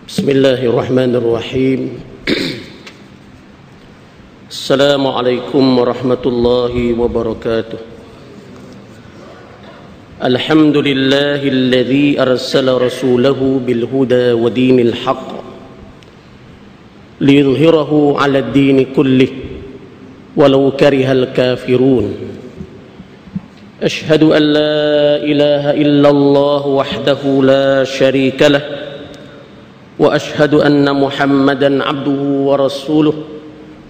Bismillahirrahmanirrahim. Assalamualaikum warahmatullahi wabarakatuh. Alhamdulillahilladzi arsala rasulahu bil huda wa dinil haqq liyudhhirahu 'alad dini kullih walau karihal kafirun. Ashhadu an la ilaha illallah wahdahu la syarika lah wa ashhadu anna Muhammadan abduhu wa rasuluh.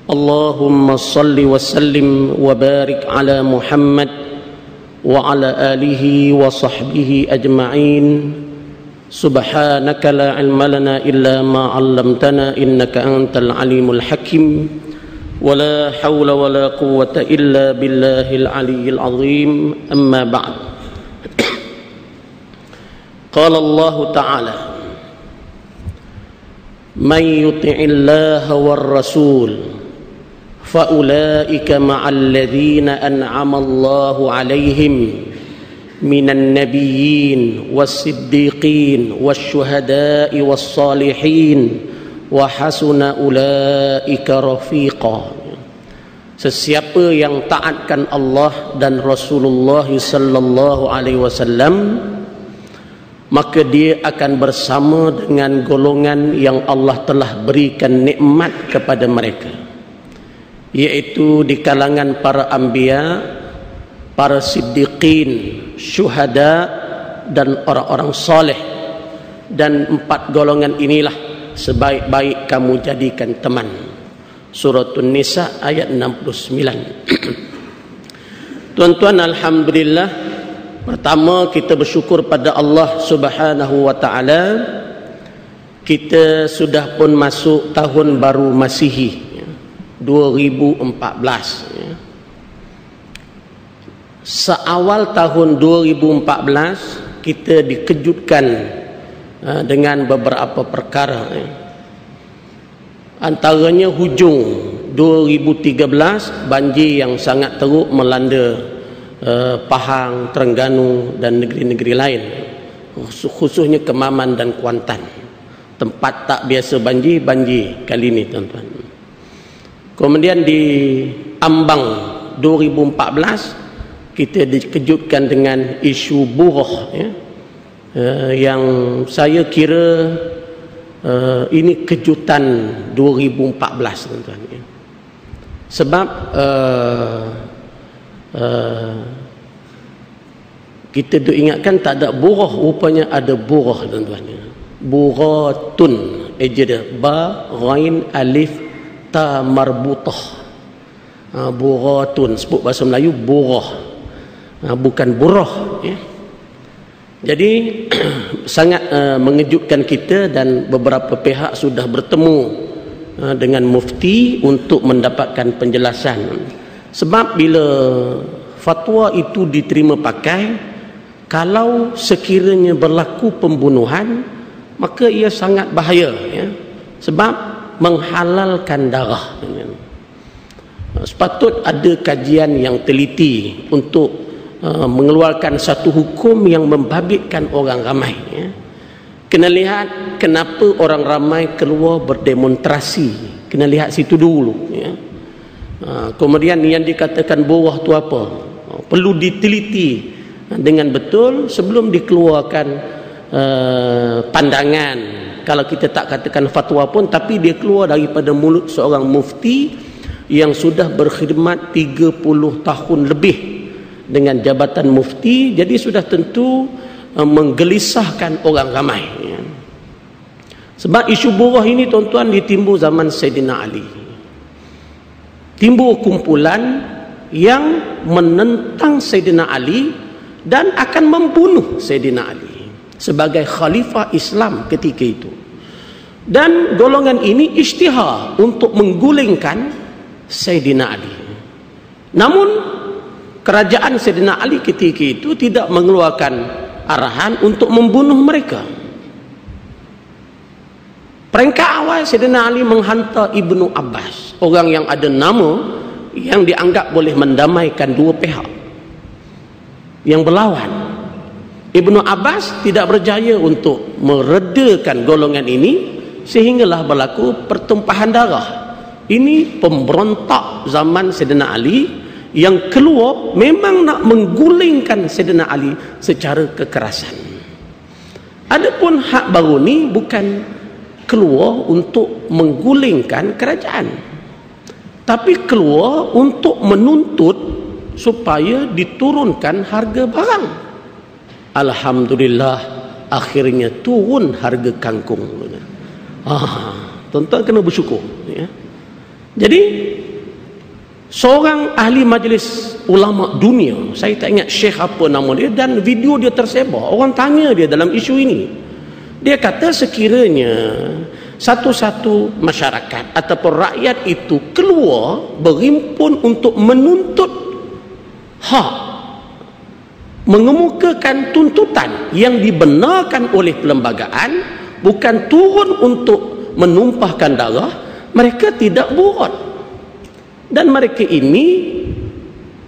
Allahumma salli wa sallim wa barik ala Muhammad wa ala alihi wa sahbihi ajma'in. Subhanaka la ilma lana illa ma 'allamtana innaka antal alimul hakim. Wa la hawla wa la quwwata illa billahil aliyyil azim. Amma ba'd. Qala Allah ta'ala: Man yuti'illaha war rasul fa ulaika ma'al ladzina an'ama Allahu 'alaihim minan nabiyyin was-siddiqin wasyuhada'i was-salihin wa hasuna ulaika rafiqa. Sesiapa yang taatkan Allah dan Rasulullah sallallahu alaihi wasallam, maka dia akan bersama dengan golongan yang Allah telah berikan nikmat kepada mereka, yaitu di kalangan para anbiya, para siddiqin, syuhada, dan orang-orang soleh. Dan 4 golongan inilah sebaik-baik kamu jadikan teman. Suratun Nisa ayat 69. Tuan-tuan, alhamdulillah, pertama kita bersyukur pada Allah Subhanahu wa taala. Kita sudah pun masuk tahun baru Masihi 2014. Seawal tahun 2014 kita dikejutkan dengan beberapa perkara. Antaranya hujung 2013 banjir yang sangat teruk melanda Pahang, Terengganu dan negeri-negeri lain, khususnya Kemaman dan Kuantan. Tempat tak biasa banjir kali ini, tuan-tuan. Kemudian di Ambang 2014 kita dikejutkan dengan isu buruh, yang saya kira ini kejutan 2014, tuan-tuan. Sebab kita duk ingatkan tak ada buruh, rupanya ada buruh, tuan-tuan. Buratun, dia ba ghain alif ta marbutah. Buratun, sebut bahasa Melayu buruh, bukan buruh, Jadi sangat mengejutkan kita, dan beberapa pihak sudah bertemu dengan mufti untuk mendapatkan penjelasan. Sebab bila fatwa itu diterima pakai, kalau sekiranya berlaku pembunuhan, maka ia sangat bahaya, sebab menghalalkan darah. Sepatut ada kajian yang teliti untuk mengeluarkan satu hukum yang membabitkan orang ramai. Kena lihat kenapa orang ramai keluar berdemonstrasi, kena lihat situ dulu. Kemudian yang dikatakan buruh tu apa, perlu diteliti dengan betul sebelum dikeluarkan pandangan. Kalau kita tak katakan fatwa pun, tapi dia keluar daripada mulut seorang mufti yang sudah berkhidmat 30 tahun lebih dengan jabatan mufti, jadi sudah tentu menggelisahkan orang ramai. Sebab isu buruh ini, tuan-tuan, ditimbul zaman Sayyidina Ali. Timbul kumpulan yang menentang Sayyidina Ali dan akan membunuh Sayyidina Ali sebagai khalifah Islam ketika itu. Dan golongan ini isytihar untuk menggulingkan Sayyidina Ali. Namun kerajaan Sayyidina Ali ketika itu tidak mengeluarkan arahan untuk membunuh mereka. Peringkat awal Sayyidina Ali menghantar Ibnu Abbas, orang yang ada nama yang dianggap boleh mendamaikan dua pihak yang berlawan. Ibnu Abbas tidak berjaya untuk meredakan golongan ini, sehinggalah berlaku pertumpahan darah. Ini pemberontak zaman Sayyidina Ali yang keluar memang nak menggulingkan Sayyidina Ali secara kekerasan. Adapun hak baru ni bukan keluar untuk menggulingkan kerajaan, tapi keluar untuk menuntut supaya diturunkan harga barang. Alhamdulillah, akhirnya turun harga kangkung. Tuan-tuan kena bersyukur, ya. Jadi seorang ahli majlis ulama dunia, saya tak ingat syekh apa nama dia, dan video dia tersebar, orang tanya dia dalam isu ini. Dia kata sekiranya satu-satu masyarakat ataupun rakyat itu keluar berhimpun untuk menuntut hak, mengemukakan tuntutan yang dibenarkan oleh perlembagaan, bukan turun untuk menumpahkan darah, mereka tidak buat. Dan mereka ini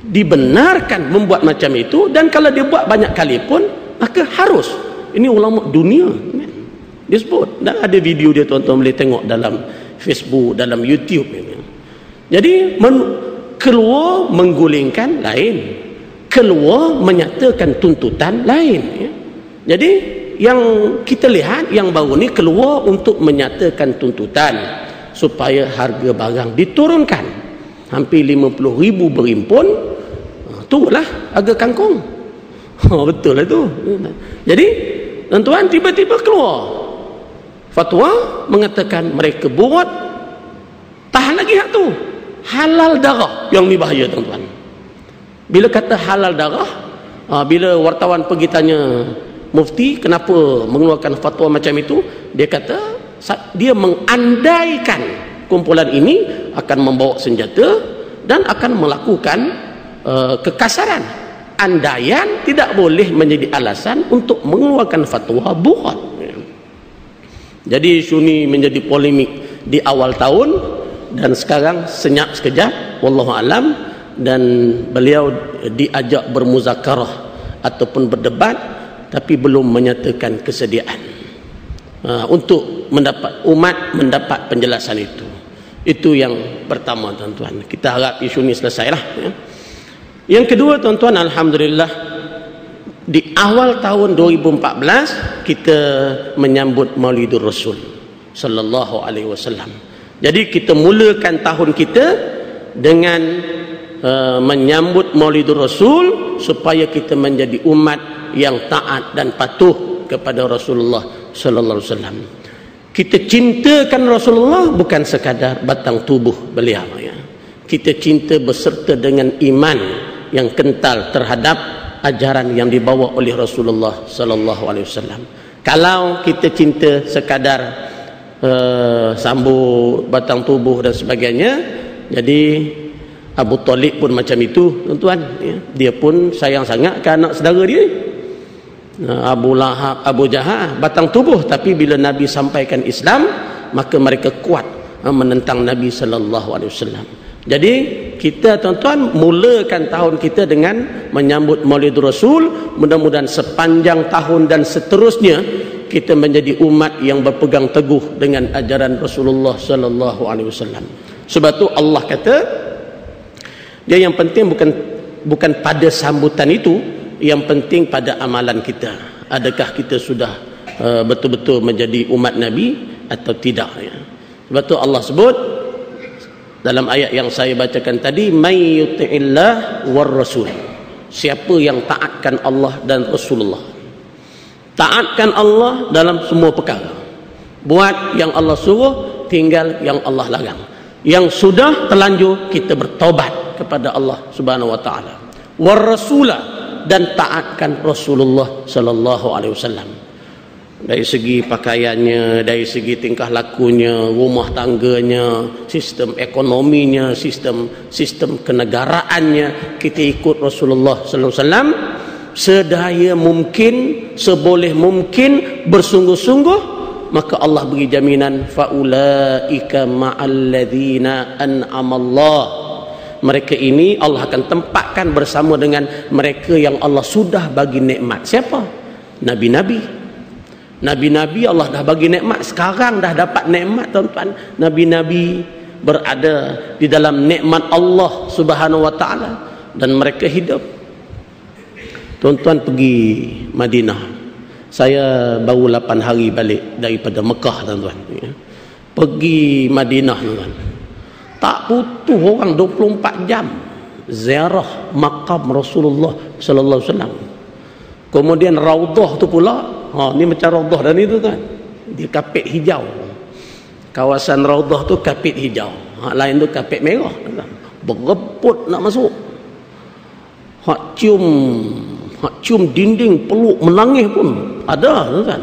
dibenarkan membuat macam itu, dan kalau dia buat banyak kali pun maka harus. Ini ulama dunia dia sebut, dan ada video dia, tuan-tuan boleh tengok dalam Facebook, dalam YouTube. Jadi keluar menggulingkan lain, keluar menyatakan tuntutan lain, ya. Jadi yang kita lihat yang baru ni keluar untuk menyatakan tuntutan supaya harga barang diturunkan. Hampir 50,000 berhimpun, turunlah harga kangkung. Betul lah tu. Jadi tuan-tuan, tiba-tiba keluar fatwa mengatakan mereka buat, tahan lagi hak tu, halal darah. Yang ni bahaya, tuan-tuan. Bila kata halal darah, bila wartawan pergi tanya Mufti kenapa mengeluarkan fatwa macam itu, dia kata dia mengandaikan kumpulan ini akan membawa senjata dan akan melakukan kekasaran. Andaian tidak boleh menjadi alasan untuk mengeluarkan fatwa buat. Jadi isu ini menjadi polemik di awal tahun, dan sekarang senyap sekejap, wallahu alam, dan beliau diajak bermuzakarah ataupun berdebat, tapi belum menyatakan kesediaan untuk umat mendapat penjelasan itu. Itu yang pertama, tuan-tuan. Kita harap isu ini selesailah, ya. Yang kedua, tuan-tuan, alhamdulillah, di awal tahun 2014 kita menyambut Maulidur Rasul sallallahu alaihi wasallam. Jadi kita mulakan tahun kita dengan menyambut Maulidur Rasul supaya kita menjadi umat yang taat dan patuh kepada Rasulullah sallallahu alaihi wasallam. Kita cintakan Rasulullah bukan sekadar batang tubuh beliau, ya. Kita cinta beserta dengan iman yang kental terhadap ajaran yang dibawa oleh Rasulullah sallallahu alaihi wasallam. Kalau kita cinta sekadar sambut batang tubuh dan sebagainya, jadi Abu Talib pun macam itu, tuan-tuan, ya. Dia pun sayang sangat ke anak saudara dia. Abu Lahab, Abu Jahal batang tubuh, tapi bila Nabi sampaikan Islam, maka mereka kuat menentang Nabi sallallahu alaihi wasallam. Jadi kita, tuan-tuan, mulakan tahun kita dengan menyambut Maulidur Rasul. Mudah-mudahan sepanjang tahun dan seterusnya kita menjadi umat yang berpegang teguh dengan ajaran Rasulullah sallallahu alaihi wasallam. Sebab tu Allah kata, dia yang penting bukan pada sambutan itu, yang penting pada amalan kita. Adakah kita sudah betul-betul menjadi umat Nabi atau tidak, ya. Sebab tu Allah sebut dalam ayat yang saya bacakan tadi, may yuti'illah war rasul, siapa yang taatkan Allah dan Rasulullah. Taatkan Allah dalam semua perkara, buat yang Allah suruh, tinggal yang Allah larang. Yang sudah terlanjur, kita bertaubat kepada Allah Subhanahu wa taala. War rasulah, dan taatkan Rasulullah sallallahu alaihi wasallam. Dari segi pakaiannya, dari segi tingkah lakunya, rumah tangganya, sistem ekonominya, sistem kenegaraannya, kita ikut Rasulullah sallallahu alaihi wasallam sedaya mungkin, seboleh mungkin, bersungguh-sungguh, maka Allah beri jaminan faulaika ma'alladzina an'amallah. Mereka ini Allah akan tempatkan bersama dengan mereka yang Allah sudah bagi nikmat. Siapa? Nabi-nabi, Nabi-nabi Allah dah bagi nikmat, sekarang dah dapat nikmat tuan-tuan. Nabi-nabi berada di dalam nikmat Allah Subhanahu wa taala dan mereka hidup. Tuan-tuan pergi Madinah. Saya baru 8 hari balik daripada Mekah tuan-tuan. Pergi Madinah tuan-tuan. Tak putus orang 24 jam ziarah makam Rasulullah sallallahu alaihi wasallam. Kemudian Raudhah tu pula, ni macam Raudhah dan itu kan. Dia kapit hijau. Kawasan Raudhah tu kapit hijau. Lain tu kapit merah. Berebut nak masuk. Hak cium dinding, peluk, menangis pun ada kan.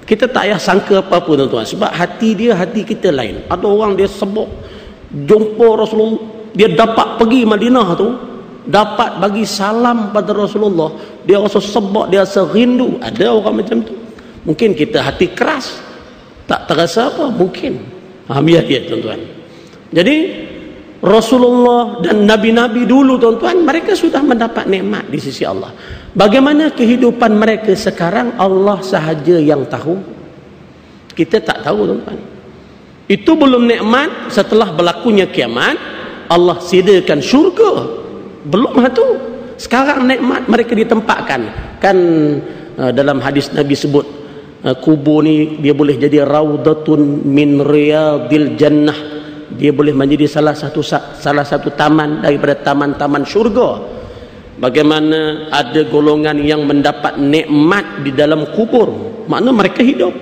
Kita tak payah sangka apa-apa tuan-tuan. Sebab hati dia, hati kita lain. Ada orang dia sebut jumpa Rasulullah, dia dapat pergi Madinah tu, dapat bagi salam pada Rasulullah, dia rasa sebab, dia rasa rindu. Ada orang macam tu. Mungkin kita hati keras, tak terasa apa, mungkin. Biar dia tuan-tuan. Jadi Rasulullah dan Nabi-Nabi dulu tuan-tuan, mereka sudah mendapat nikmat di sisi Allah. Bagaimana kehidupan mereka sekarang, Allah sahaja yang tahu. Kita tak tahu tuan-tuan. Itu belum nikmat. Setelah berlakunya kiamat, Allah sediakan syurga. Belum itu. Sekarang nikmat mereka ditempatkan. Kan dalam hadis Nabi sebut, kubur ni dia boleh jadi raudatun min riyadil jannah. Dia boleh menjadi salah satu taman daripada taman-taman syurga. Bagaimana ada golongan yang mendapat nikmat di dalam kubur, makna mereka hidup.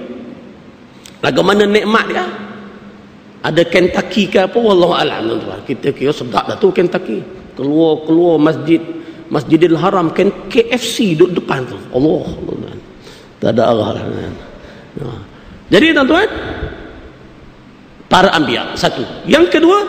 Bagaimana nikmat dia? Ada Kentucky ke apa, wallahu a'lam tuan-tuan. Kita kira sedap dah tu Kentucky. Keluar Masjidil Haram, KFC duduk depan tu. Allah. Tak ada arah. Jadi tuan-tuan, para anbiya satu. Yang kedua,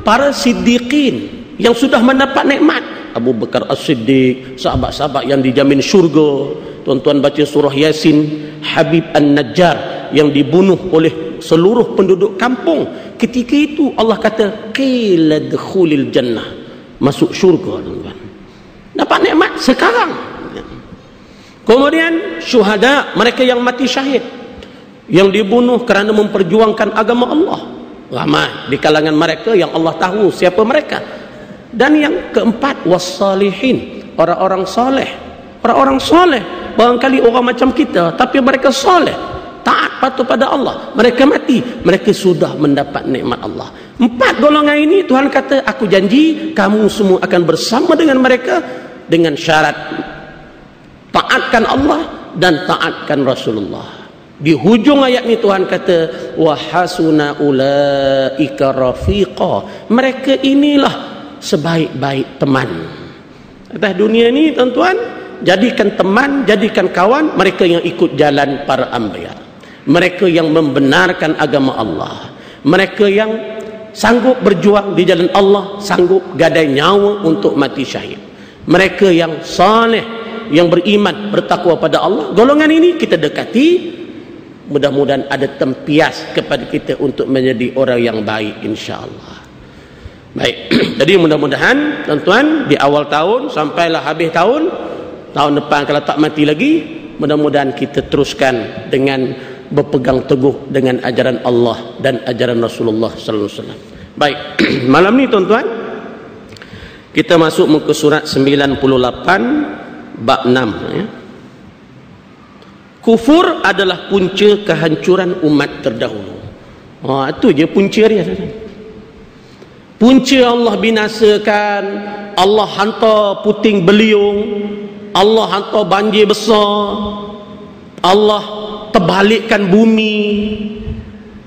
para siddiqin yang sudah mendapat nikmat. Abu Bakar As-Siddiq, sahabat-sahabat yang dijamin syurga. Tuan-tuan baca surah Yasin, Habib An-Najjar yang dibunuh oleh seluruh penduduk kampung. Ketika itu Allah kata qila dkhulil jannah, masuk syurga tuan-tuan. Dapat nikmat sekarang. Kemudian syuhada, mereka yang mati syahid, yang dibunuh kerana memperjuangkan agama Allah. Ramai di kalangan mereka yang Allah tahu siapa mereka. Dan yang keempat, wassalihin, orang-orang soleh. Orang-orang soleh, barangkali orang macam kita, tapi mereka soleh, taat patuh pada Allah. Mereka mati, mereka sudah mendapat nikmat Allah. 4 golongan ini Tuhan kata, aku janji kamu semua akan bersama dengan mereka dengan syarat taatkan Allah dan taatkan Rasulullah. Di hujung ayat ini Tuhan kata, wa hasuna ulaika rafiqa, mereka inilah sebaik-baik teman atas dunia ni tuan-tuan. Jadikan teman, jadikan kawan mereka yang ikut jalan para anbiya, mereka yang membenarkan agama Allah, mereka yang sanggup berjuang di jalan Allah, sanggup gadai nyawa untuk mati syahid, mereka yang saleh, yang beriman, bertakwa pada Allah. Golongan ini kita dekati, mudah-mudahan ada tempias kepada kita untuk menjadi orang yang baik, insya-Allah. Baik, jadi mudah-mudahan tuan-tuan di awal tahun sampailah habis tahun depan kalau tak mati lagi, mudah-mudahan kita teruskan dengan berpegang teguh dengan ajaran Allah dan ajaran Rasulullah sallallahu alaihi wasallam. Baik, malam ni tuan-tuan kita masuk muka surat 98 bab 6 ya. Kufur adalah punca kehancuran umat terdahulu. Itu je punca dia. Punca Allah binasakan, Allah hantar puting beliung, Allah hantar banjir besar, Allah terbalikkan bumi,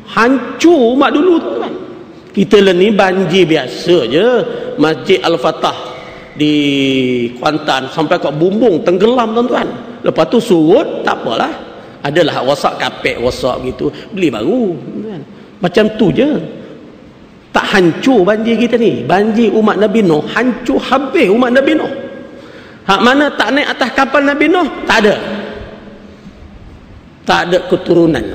hancur umat dulu tuan. Kita ni banjir biasa je. Masjid Al-Fatah di Kuantan sampai kat Bumbung tenggelam tuan-tuan. Lepas tu surut, tak apalah, adalah rosak kapek, rosak gitu, beli baru tuan. Macam tu je. Tak hancur banjir kita ni. Banjir umat Nabi Nuh hancur habis umat Nabi Nuh. Hak mana tak naik atas kapal Nabi Nuh, tak ada. Tak ada keturunan.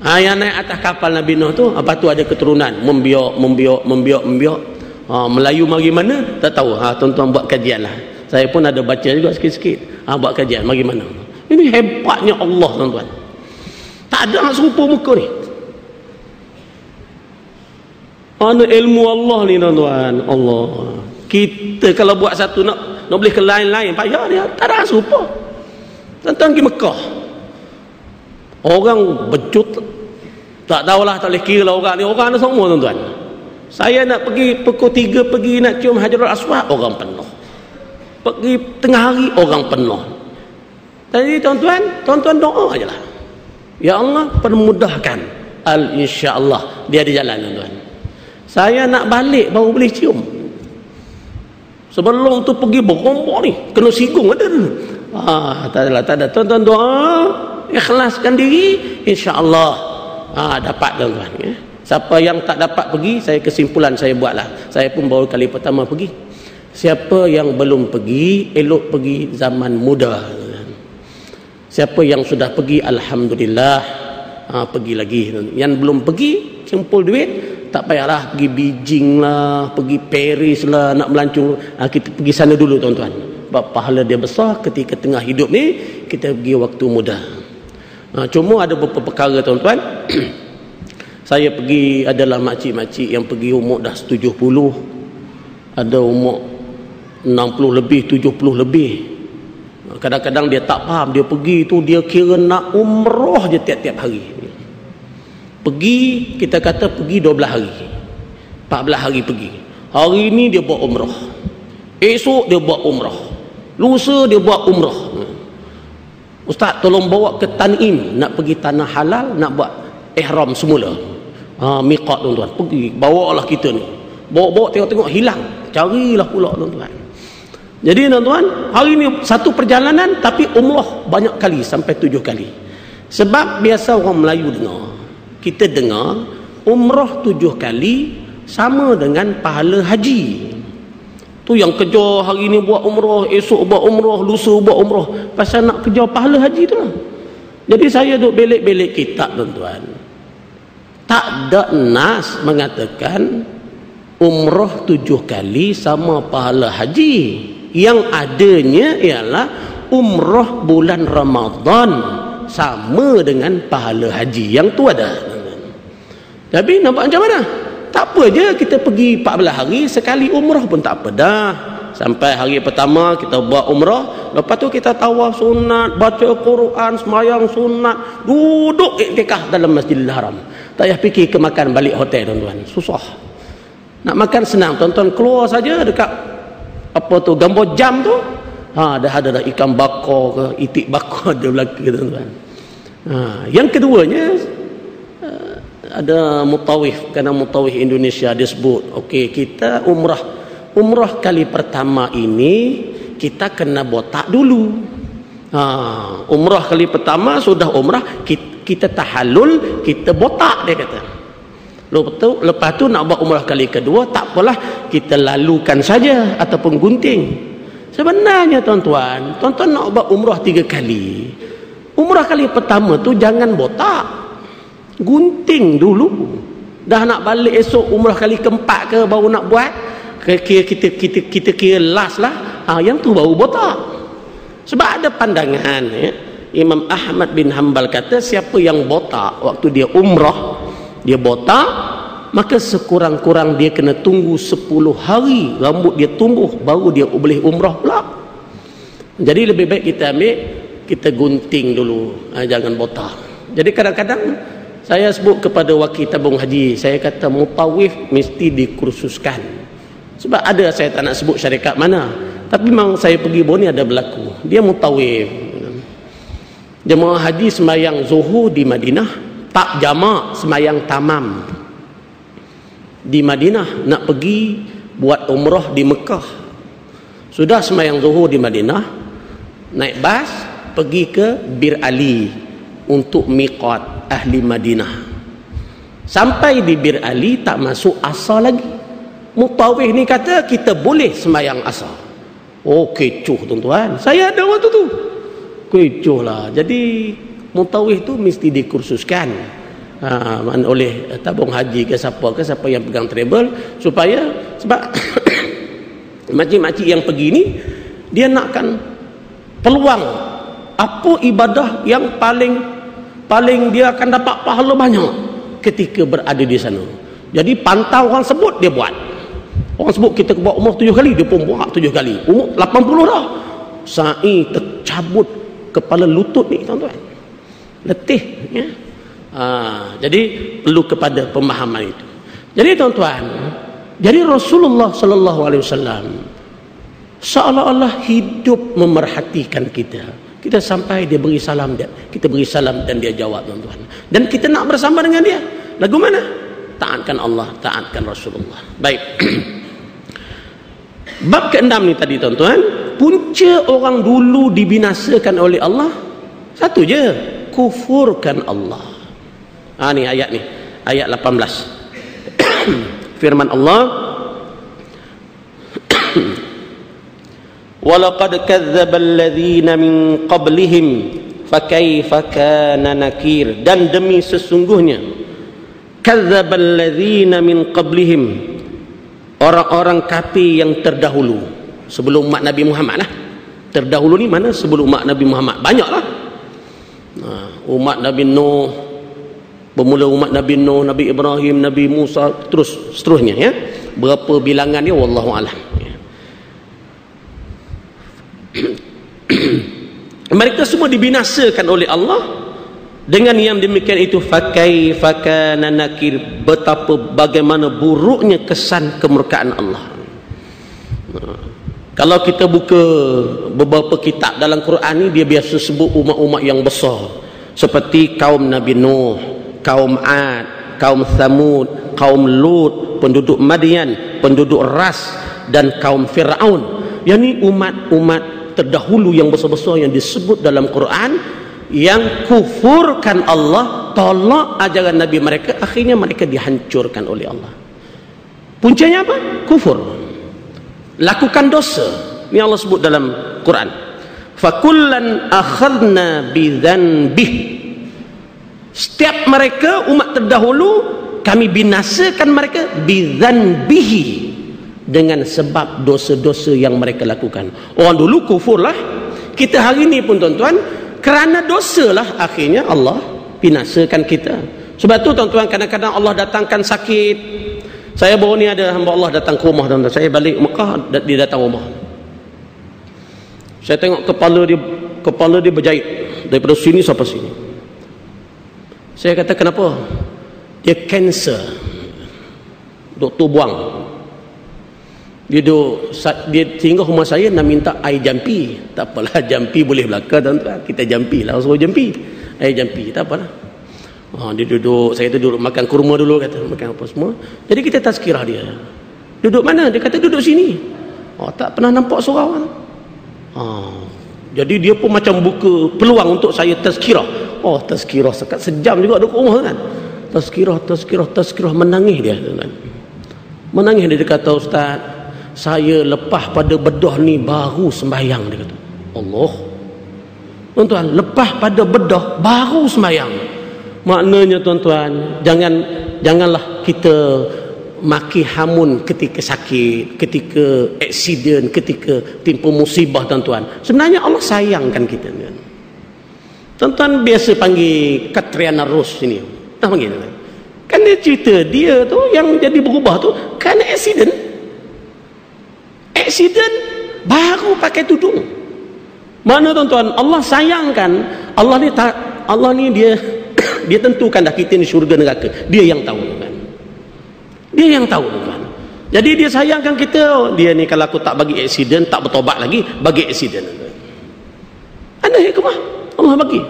Yang naik atas kapal Nabi Nuh tu, apa tu ada keturunan, membiak. Melayu mari mana tak tahu. Tuan-tuan buat kajian lah. Saya pun ada baca juga sikit-sikit. Buat kajian mari mana. Ini hebatnya Allah tuan-tuan. Tak ada nak serupa muka ni. Mana ilmu Allah ni tuan-tuan. Allah. Kita kalau buat satu nak boleh ke lain-lain payah dia. Tak ada nak serupa. Tuan-tuan pergi Mekah. Orang becut. Tak tahulah, tak boleh kira lah orang ni. Orang ni semua tuan-tuan. Saya nak pergi pukul 3 pergi nak cium Hajarul Aswad, orang penuh. Pergi tengah hari, orang penuh. Jadi tuan-tuan doa aje lah. Ya Allah, permudahkan. InsyaAllah dia ada jalan tuan-tuan. Saya nak balik baru boleh cium. Sebelum tu pergi berombak ni, kena sigung ada. Tak ada. Tuan-tuan doa, ikhlaskan diri, insya-Allah dapat tuan-tuan. Siapa yang tak dapat pergi, saya kesimpulan saya buatlah. Saya pun baru kali pertama pergi. Siapa yang belum pergi, elok pergi zaman muda. Siapa yang sudah pergi, alhamdulillah, pergi lagi. Yang belum pergi, kumpul duit, tak payahlah pergi Beijing lah, pergi Paris lah, nak melancong. Kita pergi sana dulu tuan-tuan. Sebab pahala dia besar ketika tengah hidup ni, kita pergi waktu muda. Cuma ada beberapa perkara tuan-tuan. Saya pergi, adalah makcik-makcik yang pergi umur dah 70, ada umur 60 lebih, 70 lebih. Kadang-kadang dia tak faham, dia pergi tu dia kira nak umrah je tiap-tiap hari. Pergi, kita kata pergi 12 hari, 14 hari pergi. Hari ni dia buat umrah, esok dia buat umrah, lusa dia buat umrah. Ustaz tolong bawa ke Tanim, nak pergi tanah halal, nak buat ihram semula. Miqat tuan-tuan, pergi bawalah kita ni, bawa tengok-tengok hilang, carilah pula tuan-tuan. Jadi tuan-tuan, hari ni satu perjalanan tapi umrah banyak kali, sampai 7 kali. Sebab biasa orang Melayu dengar, kita dengar umrah 7 kali sama dengan pahala haji. Tu yang kejar hari ni buat umrah, esok buat umrah, lusa buat umrah, pasal nak kejar pahala haji tu lah. Jadi saya duk belik-belik kitab tuan-tuan, tak ada nas mengatakan umrah 7 kali sama pahala haji. Yang adanya ialah umrah bulan Ramadan sama dengan pahala haji. Yang tu ada. Tapi nampak macam mana? Tak apa je kita pergi 14 hari, sekali umrah pun tak apa dah. Sampai hari pertama kita buat umrah, lepas tu kita tawaf sunat, baca Quran, sembahyang sunat, duduk iktikaf dalam Masjidil Haram. Tak payah fikir ke makan balik hotel tuan-tuan. Susah. Nak makan senang tuan-tuan, keluar saja dekat apa tu gambar jam tu, dah ada ikan bakar ke, itik bakar ada belaka tuan-tuan. Yang keduanya ada mutawif, kerana mutawif Indonesia dia sebut, okey, kita umrah kali pertama ini kita kena botak dulu. Umrah kali pertama sudah umrah, kita tahallul, kita botak, dia kata. Lepas tu nak buat umrah kali kedua, tak apalah, kita lalukan saja ataupun gunting. Sebenarnya tuan-tuan nak buat umrah 3 kali. Umrah kali pertama tu jangan botak, gunting dulu. Dah nak balik esok umrah kali keempat ke baru nak buat, kita kira last lah, yang tu baru botak. Sebab ada pandangan Imam Ahmad bin Hanbal kata, siapa yang botak waktu dia umrah, dia botak, maka sekurang-kurang dia kena tunggu 10 hari rambut dia tumbuh baru dia boleh umrah pula. Jadi lebih baik kita ambil, kita gunting dulu, jangan botak. Jadi kadang-kadang saya sebut kepada wakil tabung haji, saya kata mutawif mesti dikursuskan. Sebab ada, saya tak nak sebut syarikat mana, tapi memang saya pergi Boni ada berlaku, dia mutawif. Jemaah haji sembahyang zuhur di Madinah, tak jamak, sembahyang tamam di Madinah, nak pergi buat umrah di Mekah. Sudah sembahyang zuhur di Madinah, naik bas pergi ke Bir Ali untuk miqat ahli Madinah. Sampai di Bir Ali tak masuk asar lagi. Mutawif ni kata kita boleh sembahyang asar. Oh kecoh tuan-tuan, saya ada waktu tu, kecoh lah. Jadi mutawif tu mesti dikursuskan oleh tabung haji ke siapa yang pegang travel, supaya sebab makcik-makcik yang pergi ni dia nakkan peluang apa ibadah yang paling paling dia akan dapat pahala banyak ketika berada di sana. Jadi pantau orang sebut, dia buat. Orang sebut kita buat umrah 7 kali, dia pun buat 7 kali. Umur 80 dah. Sa'i tercabut kepala lutut ni, tuan-tuan. Letih, ya. Jadi perlu kepada pemahaman itu. Jadi tuan-tuan, jadi Rasulullah sallallahu alaihi wasallam seolah-olah hidup memerhatikan kita. Kita sampai dia beri salam, kita beri salam dan dia jawab, tuan-tuan. Dan kita nak bersama dengan dia. Lagu mana? Taatkan Allah, taatkan Rasulullah. Baik. Bab ke-6 ni tadi, tuan-tuan, punca orang dulu dibinasakan oleh Allah satu je, kufurkan Allah. Ni ayat ni, ayat 18. Firman Allah, walaqad kadzdzaba alladhina min qablihim fakaifa kana nakir. Dan demi sesungguhnya kadzdzaba alladhina min qablihim, orang-orang kafir yang terdahulu sebelum umat Nabi Muhammad lah. Terdahulu ni mana? Sebelum umat Nabi Muhammad. Banyaklah. Umat Nabi Nuh, bermula umat Nabi Nuh, Nabi Ibrahim, Nabi Musa, terus seterusnya, ya. Berapa bilangan dia wallahu alam, ya. Mereka semua dibinasakan oleh Allah. Dengan yang demikian itu, fakaifa kana nakir, betapa bagaimana buruknya kesan kemurkaan Allah. Kalau kita buka beberapa kitab dalam Quran ni, dia biasa sebut umat-umat yang besar, seperti kaum Nabi Nuh, kaum Ad, kaum Thamud, kaum Lut, penduduk Madian, penduduk Ras, dan kaum Fir'aun. Yang ni umat-umat terdahulu yang besar-besar yang disebut dalam Quran, yang kufurkan Allah, tolak ajaran Nabi mereka, akhirnya mereka dihancurkan oleh Allah. Puncanya apa? Kufur, lakukan dosa. Ini Allah sebut dalam Quran, fakullan akhadna bidzanbih. Setiap mereka umat terdahulu kami binasakan mereka bidzanbihi, dengan sebab dosa-dosa yang mereka lakukan. Orang dulu kufurlah, kita hari ini pun, tuan-tuan, kerana dosalah akhirnya Allah binasakan kita. Sebab tu, tuan-tuan, kadang-kadang Allah datangkan sakit. Saya baru ni ada hamba Allah datang ke rumah, tuan-tuan. Saya balik Mekah, dia datang rumah. Saya tengok kepala dia berjahit daripada sini sampai sini. Saya kata, kenapa? Dia kanser. Doktor buang. Dia tinggal rumah saya nak minta air jampi. Tak apalah, jampi boleh belaka, tuan-tuan. Kita jampi lah, suruh jampi. Air jampi, tak apalah. Dia duduk, saya tu duduk makan kurma dulu, kata makan apa semua. Jadi kita tazkirah dia. Duduk mana? Dia kata duduk sini. Tak pernah nampak seorang. Jadi dia pun macam buka peluang untuk saya tazkirah. Tazkirah sejam juga duduk rumah kan. Tazkirah, menangis dia, tuan-tuan. Menangis dia kata, Ustaz, saya lepas pada bedah ni baru sembahyang, dia kata. Allah, tuan-tuan, lepas pada bedah baru sembahyang. Maknanya, tuan-tuan, janganlah kita maki hamun ketika sakit, ketika aksiden, ketika timpa musibah, tuan-tuan. Sebenarnya Allah sayangkan kita, tuan-tuan. Biasa panggil Katriana Rose sini, tak panggil, tuan-tuan. Kan dia cerita dia tu yang jadi berubah tu kerana aksiden baru pakai tudung. Mana, tuan-tuan, Allah sayangkan. Allah ni dia tentukan dah kita ni syurga neraka. Dia yang tahu, tuan-tuan. Dia yang tahu, tuan-tuan. Jadi dia sayangkan kita. Dia ni kalau aku tak bagi aksiden, tak bertobat lagi, bagi aksiden, tuan-tuan. Ada hikmah Allah bagi.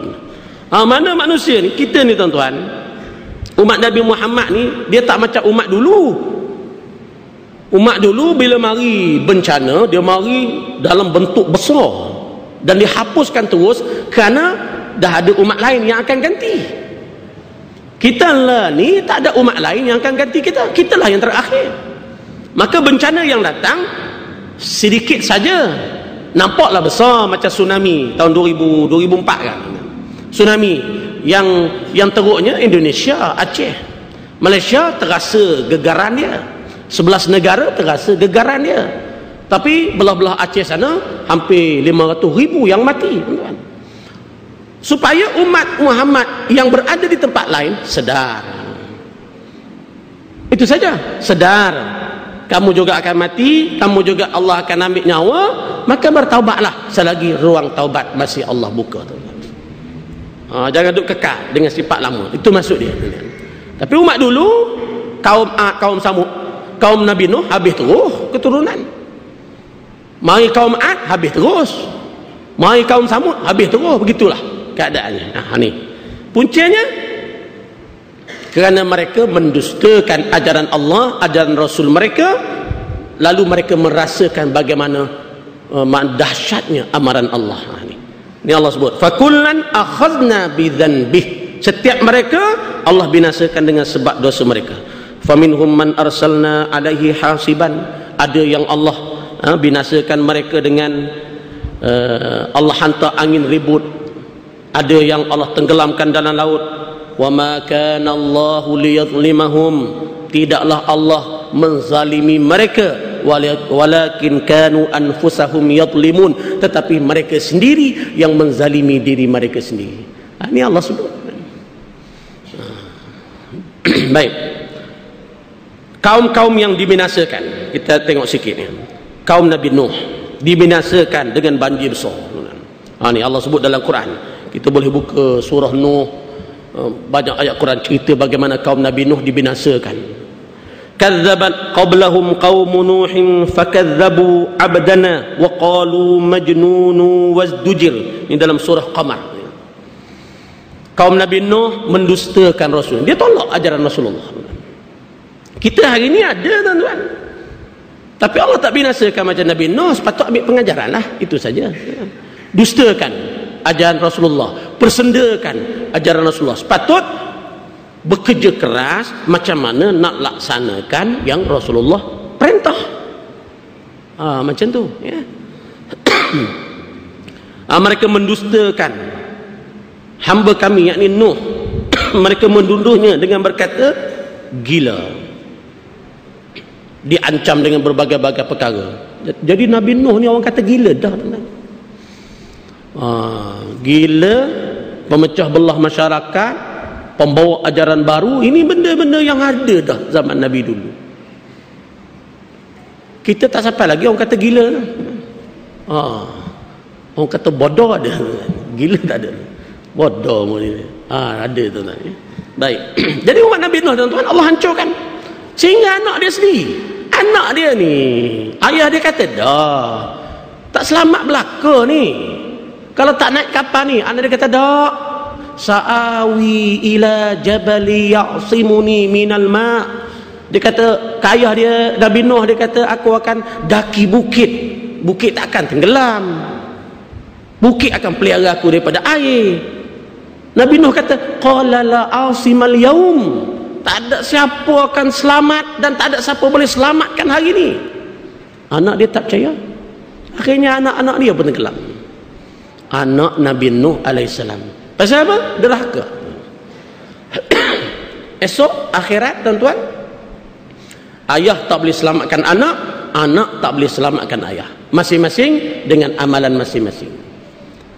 Mana manusia ni, kita ni, tuan-tuan, umat Nabi Muhammad ni, dia tak macam umat dulu. Umat dulu bila mari bencana, dia mari dalam bentuk besar dan dihapuskan terus kerana dah ada umat lain yang akan ganti. Kita lah ni tak ada umat lain yang akan ganti kita. Kitalah yang terakhir. Maka bencana yang datang sedikit saja, nampaklah besar, macam tsunami tahun 2004 kan. Tsunami yang teruknya Indonesia, Aceh, Malaysia terasa gegaran dia. 11 negara terasa gegaran dia. Tapi belah-belah Aceh sana hampir 500,000 yang mati, tuan-tuan. supaya umat Muhammad yang berada di tempat lain sedar. Itu saja, sedar kamu juga akan mati, kamu juga Allah akan ambil nyawa, maka bertaubatlah selagi ruang taubat masih Allah buka. Jangan duduk kekal dengan sifat lama. Itu maksud dia. Tapi umat dulu, kaum Ad, kaum Samud, kaum Nabi Nuh, habis terus keturunan. Mari kaum Ad, habis terus. Mari kaum Samud, habis terus. Begitulah keadaannya. Ni puncanya kerana mereka mendustakan ajaran Allah, ajaran Rasul mereka, lalu mereka merasakan bagaimana dahsyatnya amaran Allah. Ini Allah sebut, fakullan akhadna bidzanbih. Setiap mereka Allah binasakan dengan sebab dosa mereka. Faminhum man arsalna alaihi hasiban. Ada yang Allah binasakan mereka dengan Allah hantar angin ribut. Ada yang Allah tenggelamkan dalam laut. Wa ma kana Allahu liyadhlimahum. Tidaklah Allah menzalimi mereka, walakin kanu anfusahum yadhlimun, tetapi mereka sendiri yang menzalimi diri mereka sendiri. Ini Allah sebut. Baik, kaum-kaum yang dibinasakan, kita tengok sikit ni. Kaum Nabi Nuh dibinasakan dengan banjir besar. Ini Allah sebut dalam Quran. Kita boleh buka surah Nuh, banyak ayat Quran cerita bagaimana kaum Nabi Nuh dibinasakan. Kadzabat qablahum qaum Nuhin fakadzabu abdana wa qalu majnunu wazdujir. Ini dalam surah Qamar. Kaum Nabi Nuh mendustakan Rasul. Dia tolak ajaran Rasulullah. Kita hari ini ada, tuan-tuan. Tapi Allah tak binasakan macam Nabi Nuh. Sepatut ambil pengajaran lah. Itu saja. Dustakan ajaran Rasulullah, persendakan ajaran Rasulullah. Sepatut bekerja keras macam mana nak laksanakan yang Rasulullah perintah. Macam tu ya. Mereka mendustakan hamba kami, yakni Nuh. Mereka mendunduhnya dengan berkata gila, diancam dengan berbagai-bagai perkara. Jadi Nabi Nuh ni orang kata gila dah. Gila, pemecah belah masyarakat, pembawa ajaran baru. Ini benda-benda yang ada dah zaman Nabi dulu. Kita tak sampai lagi orang kata gila. Orang kata bodoh ada, gila tak ada. Bodoh ni. Ada tuan-tuan. Baik. Jadi umat Nabi Nuh, tuan-tuan, Allah hancurkan. Sehingga anak dia sendiri, anak dia ni, ayah dia kata dah tak selamat belaka ni. Kalau tak naik kapal ni, anak dia kata dah sa'awi ila jabali ya'simuni minal ma'. Dia kata ke ayah dia, Nabi Nuh, dia kata aku akan daki bukit. Bukit tak akan tenggelam, bukit akan pelihara aku daripada air. Nabi Nuh kata qala la asimal yaum. Tak ada siapa akan selamat dan tak ada siapa boleh selamatkan hari ni. Anak dia tak percaya. Akhirnya anak-anak dia pun tenggelam. Anak Nabi Nuh alaihissalam. Pasal apa? Derhaka. Esok akhirat, tuan-tuan, ayah tak boleh selamatkan anak, anak tak boleh selamatkan ayah. Masing-masing dengan amalan masing-masing.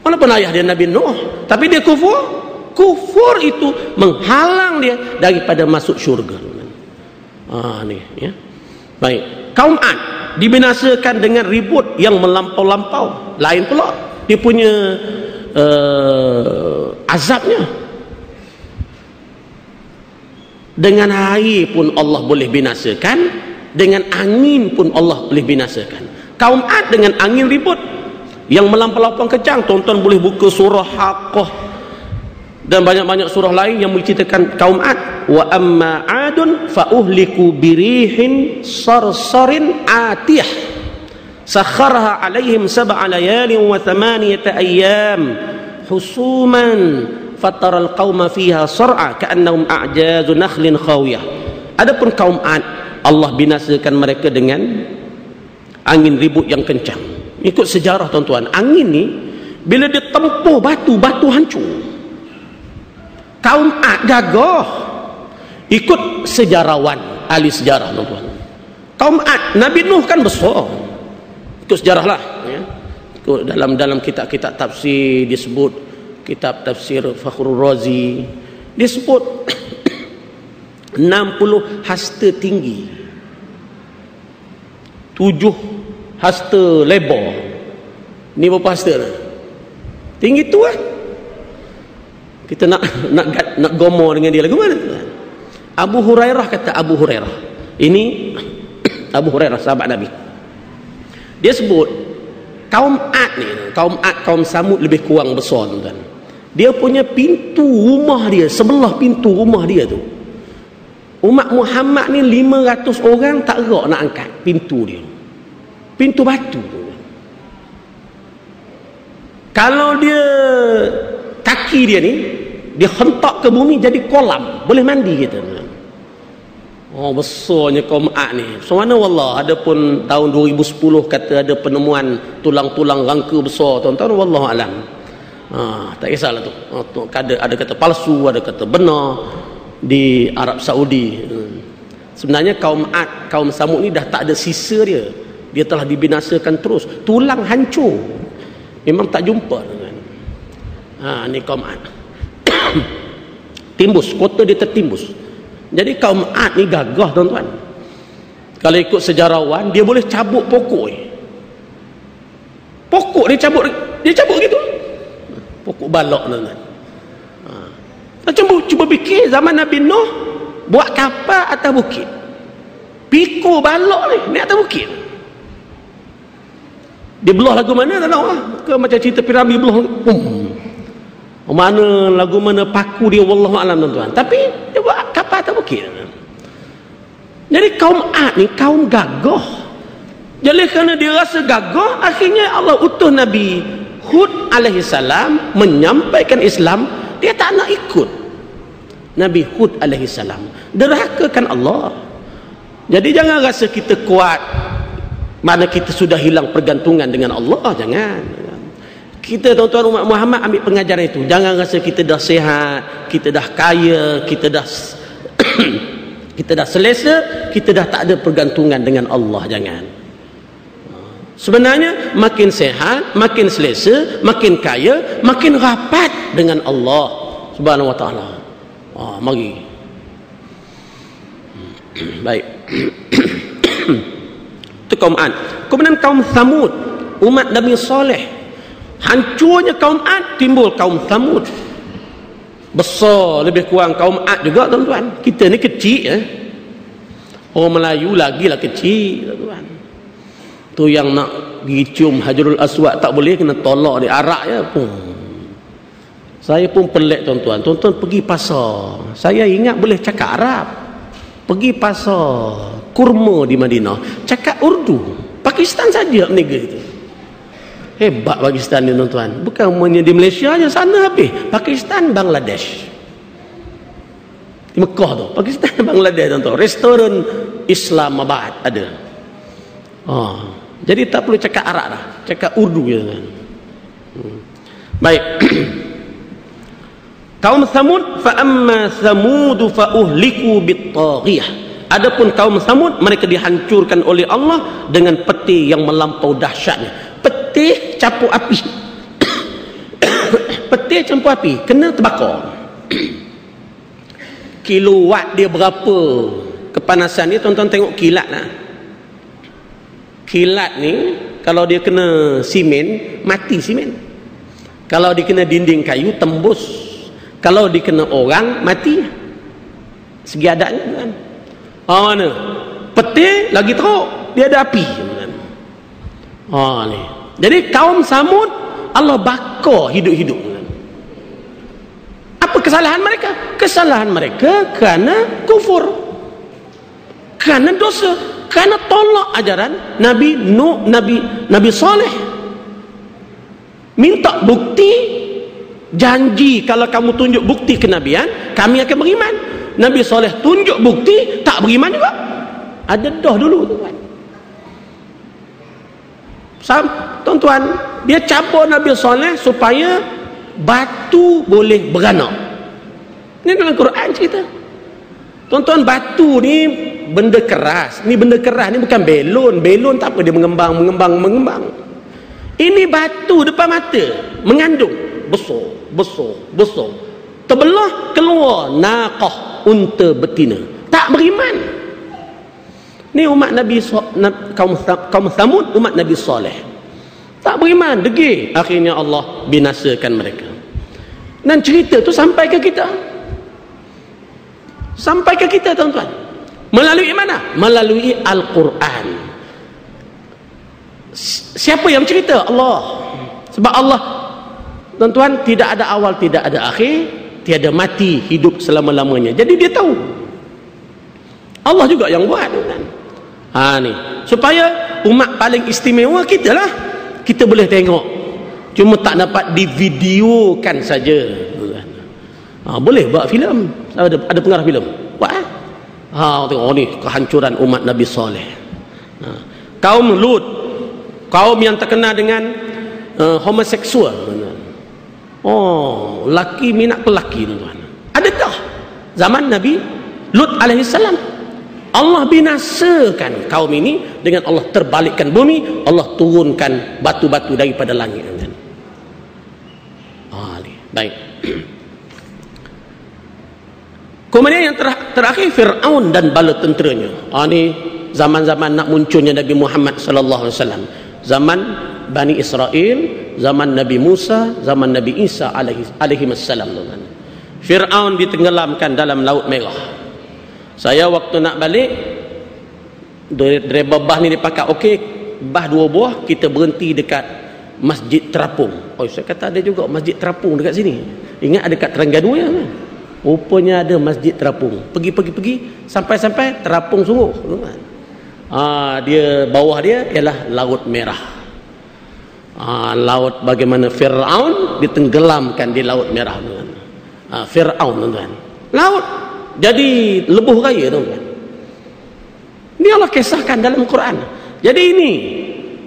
Walaupun ayah dia Nabi Nuh, tapi dia kufur. Kufur itu menghalang dia daripada masuk syurga. Ni ya. Baik. Kaum Ad dibinasakan dengan ribut yang melampau-lampau. Lain pula dia punya azabnya. Dengan air pun Allah boleh binasakan, dengan angin pun Allah boleh binasakan. Kaum Ad dengan angin ribut yang melampau-lampau kencang. Tuan-tuan boleh buka surah Haqqah dan banyak-banyak surah lain yang menceritakan kaum Ad. Wa amma adun fa uhliku birihin sarsarin atiyah sakharha alaihim sab'a layalin wa thamaniyata ayyam husuman fataral qauma fiha sar'a ka'annahum a'jazu nakhlin khawiyah. Adapun kaum Ad, Allah binasakan mereka dengan angin ribut yang kencang. Ikut sejarah, tuan-tuan, angin ni bila dia tempuh batu, batu hancur. Kaum Ad gagah. Ikut sejarawan, ahli sejarah, tuan-tuan. Kaum Ad, Nabi Nuh kan besar. Ikut sejarah lah ya. Ikut dalam kitab-kitab tafsir disebut kitab tafsir Fakhrul Razi, dia sebut 60 hasta tinggi, 7 hasta lebar. Ni berapa hasta tinggi tu lah. Kita nak gomo dengan dia lagu mana? Abu Hurairah kata, Abu Hurairah ini Abu Hurairah sahabat Nabi, dia sebut kaum Ad ni, kaum Samud lebih kurang besar tuan. Dia punya pintu rumah dia, sebelah pintu rumah dia tu, umat Muhammad ni 500 orang tak gerak nak angkat pintu dia, pintu batu tu. Kalau dia kaki dia ni, dia hentak ke bumi jadi kolam, boleh mandi kita. Oh, besarnya kaum Ad ni. So mana wallah, ada pun tahun 2010 kata ada penemuan tulang-tulang rangka besar tuan-tuan, wallahu alam. Tak kisahlah tu. Ada kata palsu, ada kata benar di Arab Saudi. Sebenarnya kaum Ad, kaum Samud ni dah tak ada sisa dia. Dia telah dibinasakan terus. Tulang hancur. Memang tak jumpa dengan. Ni kaum Ad. Timbus, kota dia tertimbus. Jadi kaum Ad ni gagah tuan-tuan. Kalau ikut sejarawan, dia boleh cabut pokok ni. Pokok dia cabut gitu. Pokok balok tuan-tuan. Cuba fikir zaman Nabi Nuh buat kapal atas bukit. Pikul balok ni atas bukit. Dia belah lagu mana tak tahu lah. Ke macam cerita piramid belah. Mana lagu mana paku dia wallahu alam tuan-tuan. Tapi dia buat kapal atas bukit. Jadi kaum Ad ni kaum gagah. Jadi kerana dia rasa gagah, akhirnya Allah utus Nabi Hud alaihi salam menyampaikan Islam. Dia tak nak ikut Nabi Hud alaihi salam, derhakakan Allah. Jadi jangan rasa kita kuat, mana kita sudah hilang pergantungan dengan Allah. Jangan. Kita tuan-tuan umat Muhammad ambil pengajaran itu. Jangan rasa kita dah sihat, kita dah kaya, kita dah kita dah selesa, kita dah tak ada pergantungan dengan Allah. Jangan. Sebenarnya makin sehat, makin selesa, makin kaya, makin rapat dengan Allah Subhanahu wa taala. Mari. Baik. Itu kaum Ad. Kemudian kaum Samud, umat Nabi Saleh. Hancurnya kaum Ad, timbul kaum Samud. Besar lebih kurang kaum Ad juga tuan-tuan. Kita ni kecil ya. Orang Melayu lagilah kecil tuan-tuan. Tu yang nak pergi cium Hajarul Aswad tak boleh, kena tolak dia, arak je pun. Saya pun pelik tuan-tuan. Tuan-tuan pergi pasar, saya ingat boleh cakap Arab. Pergi pasar kurma di Madinah, cakap Urdu. Pakistan saja negeri itu. Hebat Pakistan ni tuan-tuan. Bukan hanya di Malaysia aja, sana habis. Pakistan, Bangladesh. Di Mekah tu, Pakistan, Bangladesh tuan-tuan. Restoran Islamabad ada. Jadi tak perlu cakap Arab dah, cakap Urdu je tuan. Baik. Kaum Samud, fa amma Samud fa uhliku bit-taghiyah. Adapun kaum Samud, mereka dihancurkan oleh Allah dengan peti yang melampau dahsyatnya. Peti campur api. Peti campur api kena terbakar. Kilowatt dia berapa kepanasan ni tuan-tuan tengok kilat lah. Kilat ni kalau dia kena simen, mati simen. Kalau dia kena dinding kayu, tembus. Kalau dia kena orang, mati. Segi adatnya kan. Mana? Peti lagi teruk, dia ada api. Ni. Jadi kaum Samud Allah bakar hidup-hidup. Apa kesalahan mereka? Kesalahan mereka kerana kufur, kerana dosa, kerana tolak ajaran Nabi Nuh, Nabi Saleh. Minta bukti, janji kalau kamu tunjuk bukti kenabian, kami akan beriman. Nabi Saleh tunjuk bukti, tak beriman juga. Ada dah dulu tuan. Tuan-tuan, dia cabut Nabi Saleh supaya batu boleh beranak. Ini dalam Quran cerita. Tuan-tuan, batu ni benda keras. Ni benda keras ni bukan belon. Belon tak apa, dia mengembang. Ini batu depan mata, mengandung besar. besar. Terbelah keluar naqah, unta betina. Tak beriman. Ni umat Nabi kaum Thamud, umat Nabi Saleh. Tak beriman, degil. Akhirnya Allah binasakan mereka. Dan cerita tu sampai ke kita. Sampai ke kita, tuan-tuan. Melalui mana? Melalui Al-Quran. Siapa yang cerita? Allah. Sebab Allah, tuan-tuan, tidak ada awal, tidak ada akhir, tiada mati, hidup selama-lamanya. Jadi dia tahu. Allah juga yang buat, tuan-tuan. Ni supaya umat paling istimewa kita lah. Kita boleh tengok, cuma tak dapat divideokan saja. Boleh buat filem. Ada pengarah filem buat. Tengok ni kehancuran umat Nabi Saleh. Kaum Lut, kaum yang terkenal dengan homoseksual. Laki minat lelaki, tuan-tuan. Adakah zaman Nabi Lut alaihissalam Allah binasakan kaum ini dengan Allah terbalikkan bumi, Allah turunkan batu-batu daripada langit. Baik. Kemudian yang terakhir, Fir'aun dan bala tenteranya. Ini zaman-zaman nak munculnya Nabi Muhammad sallallahu alaihi wasallam. Zaman Bani Israel, zaman Nabi Musa, zaman Nabi Isa alaihi wassalam. Fir'aun ditenggelamkan dalam Laut Merah. Saya waktu nak balik, driver bas ni dia pakai, okey, bas 2 buah, kita berhenti dekat Masjid Terapung. Saya kata ada juga Masjid Terapung dekat sini. Ingat ada dekat Terengganu ya kan? Rupanya ada Masjid Terapung. Pergi sampai terapung sungguh. Dia bawah dia ialah Laut Merah. Laut bagaimana Fir'aun ditenggelamkan di Laut Merah. Fir'aun, tuan-tuan. Laut jadi lebuh raya, tuan-tuan. Ini Allah kisahkan dalam Quran. Jadi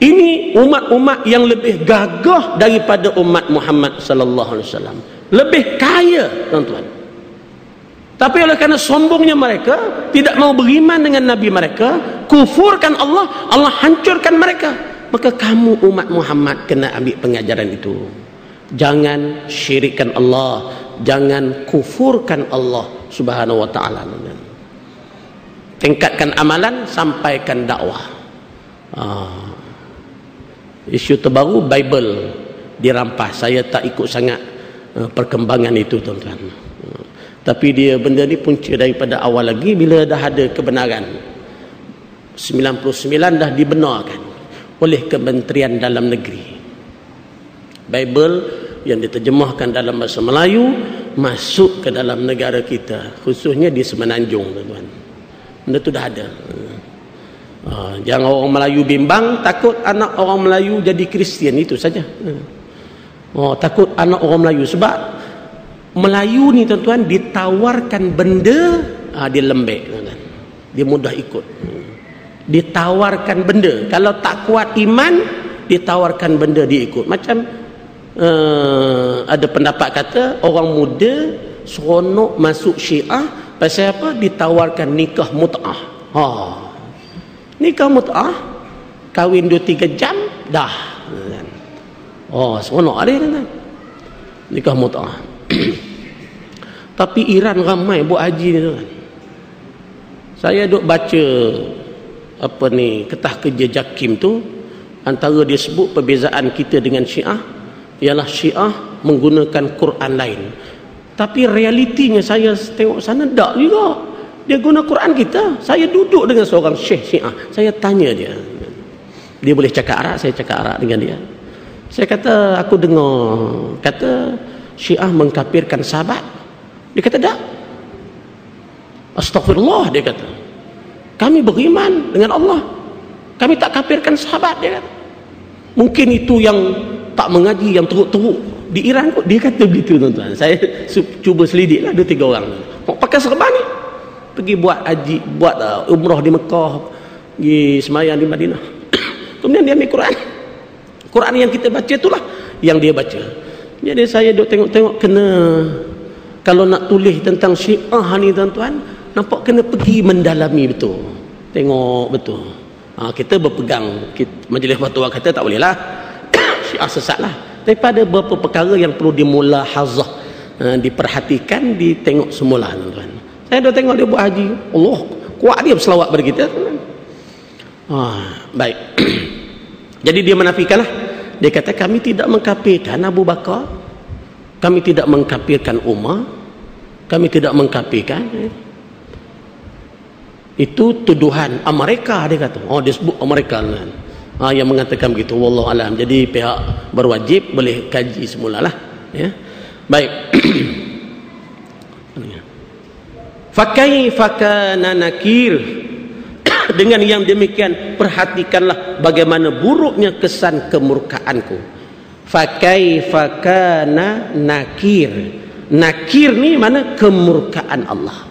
ini umat-umat yang lebih gagah daripada umat Muhammad sallallahu alaihi wasallam. Lebih kaya, tuan-tuan. Tapi oleh kerana sombongnya mereka, tidak mau beriman dengan Nabi mereka, kufurkan Allah, Allah hancurkan mereka. Maka kamu umat Muhammad kena ambil pengajaran itu. Jangan syirikkan Allah, jangan kufurkan Allah subhanahu wa ta'ala. Tingkatkan amalan, sampaikan dakwah. Isu terbaru, Bible dirampas. Saya tak ikut sangat perkembangan itu, tuan-tuan. Tapi dia benda ni punca daripada awal lagi. Bila dah ada kebenaran 99 dah dibenarkan oleh Kementerian Dalam Negeri. Bible yang diterjemahkan dalam bahasa Melayu masuk ke dalam negara kita, khususnya di Semenanjung, tuan-tuan. Benda tu dah ada. Jangan orang Melayu bimbang, takut anak orang Melayu jadi Kristian, itu saja. Takut anak orang Melayu. Sebab Melayu ni, tuan-tuan, ditawarkan benda, dia lembek, tuan-tuan. Dia mudah ikut. Ditawarkan benda, kalau tak kuat iman, ditawarkan benda dia ikut. Macam ada pendapat kata orang muda seronok masuk Syiah pasal apa? Ditawarkan nikah mut'ah. Nikah mut'ah, kahwin 2-3 jam dah. Seronok ada, kan? Nikah mut'ah. Tapi Iran ramai buat haji ni, tuan. Saya duk baca Ketah Kerja Jakim tu, antara dia sebut perbezaan kita dengan Syiah ialah Syiah menggunakan Quran lain. Tapi realitinya saya tengok sana tak juga. Dia guna Quran kita. Saya duduk dengan seorang syekh Syiah, saya tanya dia. Dia boleh cakap Arab, saya cakap Arab dengan dia. Saya kata, aku dengar kata Syiah mengkafirkan sahabat. Dia kata tak. Astagfirullah, dia kata. Kami beriman dengan Allah, kami tak kafirkan sahabat, dia kata. Mungkin itu yang tak mengaji, yang teruk-teruk di Iran kot. Dia kata begitu, tuan-tuan. Saya cuba selidiklah 2-3 orang. Pakai serban ni, pergi buat haji, buat umrah di Mekah, pergi semayang di Madinah. Kemudian dia ambil Quran. Quran yang kita baca itulah yang dia baca. Jadi saya duk tengok-tengok, kena, kalau nak tulis tentang Syiah ni, tuan-tuan, nampak kena pergi mendalami betul. Tengok betul. Kita berpegang, Majlis Fatwa kata tak boleh lah. Syiah sesat lah. Daripada beberapa perkara yang perlu dimulahazah, diperhatikan, ditengok semula, tuan-tuan. Saya dah tengok dia buat haji, Allah kuat dia berselawat pada kita. Baik. Jadi dia menafikanlah. Dia kata kami tidak mengkafirkan Abu Bakar, kami tidak mengkafirkan Umar, kami tidak mengkafirkan. Itu tuduhan Amerika, dia kata. Dia sebut Amerika yang mengatakan begitu. Wallahu alam. Jadi pihak berwajib boleh kaji semulalah, ya. Baik. Fakaifa kana nakir. Dengan yang demikian perhatikanlah bagaimana buruknya kesan kemurkaanku. Fakaifa kana nakir. Nakir ni mana kemurkaan Allah.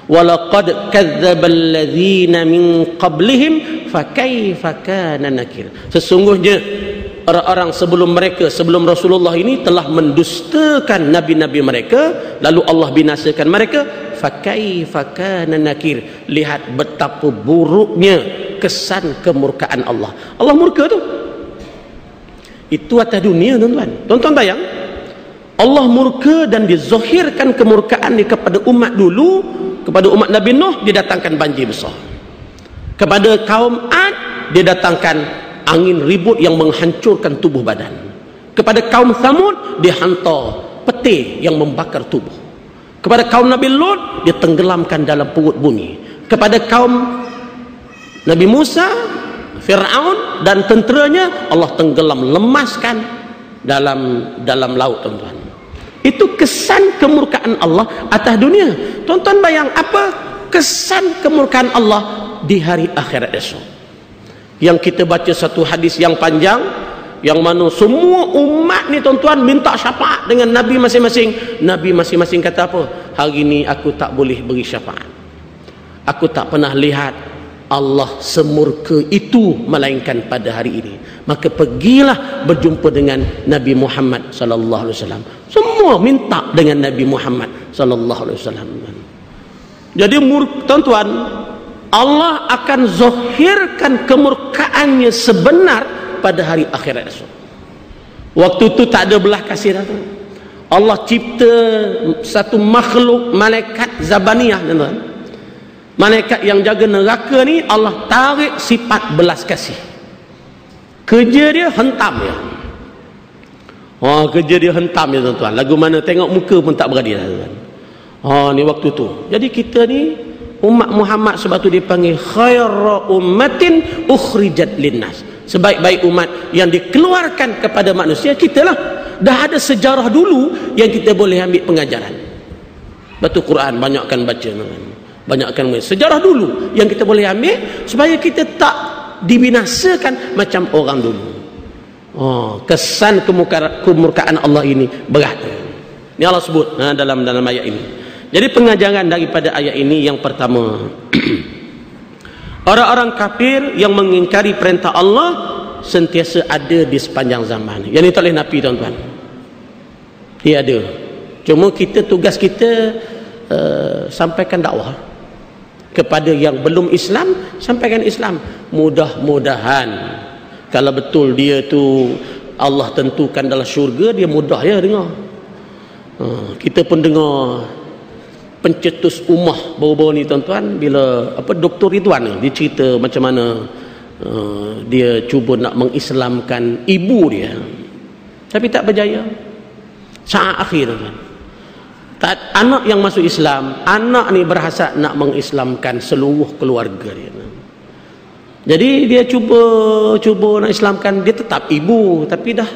Walaqad kadzdzabal ladzina min qablihim fakaifa kana nakir. Sesungguhnya orang-orang sebelum mereka, sebelum Rasulullah ini telah mendustakan nabi-nabi mereka, lalu Allah binasakan mereka. Fakaifa kana nakir. Lihat betapa buruknya kesan kemurkaan Allah. Allah murka tu. Itu atas dunia, tuan-tuan. Tuan-tuan bayang, Allah murka dan dizahirkan kemurkaan dia kepada umat dulu, kepada umat Nabi Nuh didatangkan banjir besar. Kepada kaum Ad didatangkan angin ribut yang menghancurkan tubuh badan. Kepada kaum Thamud dihantar petir yang membakar tubuh. Kepada kaum Nabi Lut ditenggelamkan dalam perut bumi. Kepada kaum Nabi Musa, Fir'aun dan tenteranya Allah tenggelam, lemaskan dalam laut, tuan-tuan. Itu kesan kemurkaan Allah atas dunia. Tuan-tuan bayang apa kesan kemurkaan Allah di hari akhirat esok. Yang kita baca satu hadis yang panjang, yang mana semua umat ni, tuan-tuan, minta syafaat dengan Nabi masing-masing. Nabi masing-masing kata apa? Hari ni aku tak boleh beri syafaat. Aku tak pernah lihat Allah semurka itu melainkan pada hari ini. Maka pergilah berjumpa dengan Nabi Muhammad sallallahu alaihi wasallam. Semua minta dengan Nabi Muhammad sallallahu alaihi wasallam. Jadi tuan-tuan, Allah akan zahirkan kemurkaannya sebenar pada hari akhirat esok. Waktu itu tak ada belah kasih dah. Allah cipta satu makhluk malaikat zabaniyah, tuan-tuan. Malaikat yang jaga neraka ni Allah tarik sifat belas kasih. Kerja dia hentam ya. Kerja dia hentam ya, tuan-tuan. Lagu mana tengok muka pun tak berani dah, tuan-tuan. Ni waktu tu. Jadi kita ni umat Muhammad, sebab tu dipanggil khairu ummatin ukhrijat linnas. Sebaik-baik umat yang dikeluarkan kepada manusia, kitalah. Dah ada sejarah dulu yang kita boleh ambil pengajaran. Batu Quran banyakkan baca, banyakkan sejarah dulu yang kita boleh ambil supaya kita tak dibinasakan macam orang dulu. Kesan kemurkaan Allah ini berat. Ini Allah sebut dalam ayat ini. Jadi pengajaran daripada ayat ini yang pertama, orang-orang kafir yang mengingkari perintah Allah sentiasa ada di sepanjang zaman. Yang ini tak boleh nafi, tuan-tuan. Dia ada. Cuma kita, tugas kita sampaikan dakwah kepada yang belum Islam, sampaikan Islam. Mudah-mudahan kalau betul dia tu Allah tentukan dalam syurga, dia mudah ya dengar. Kita pun dengar pencetus ummah baru-baru ni, tuan-tuan, bila Dr. Ridwan ni dia cerita macam mana dia cuba nak mengislamkan ibu dia, tapi tak berjaya. Saat akhir, tuan-tuan, anak yang masuk Islam, anak ni berhasrat nak mengislamkan seluruh keluarga dia. Jadi dia cuba nak islamkan, dia tetap ibu, tapi dah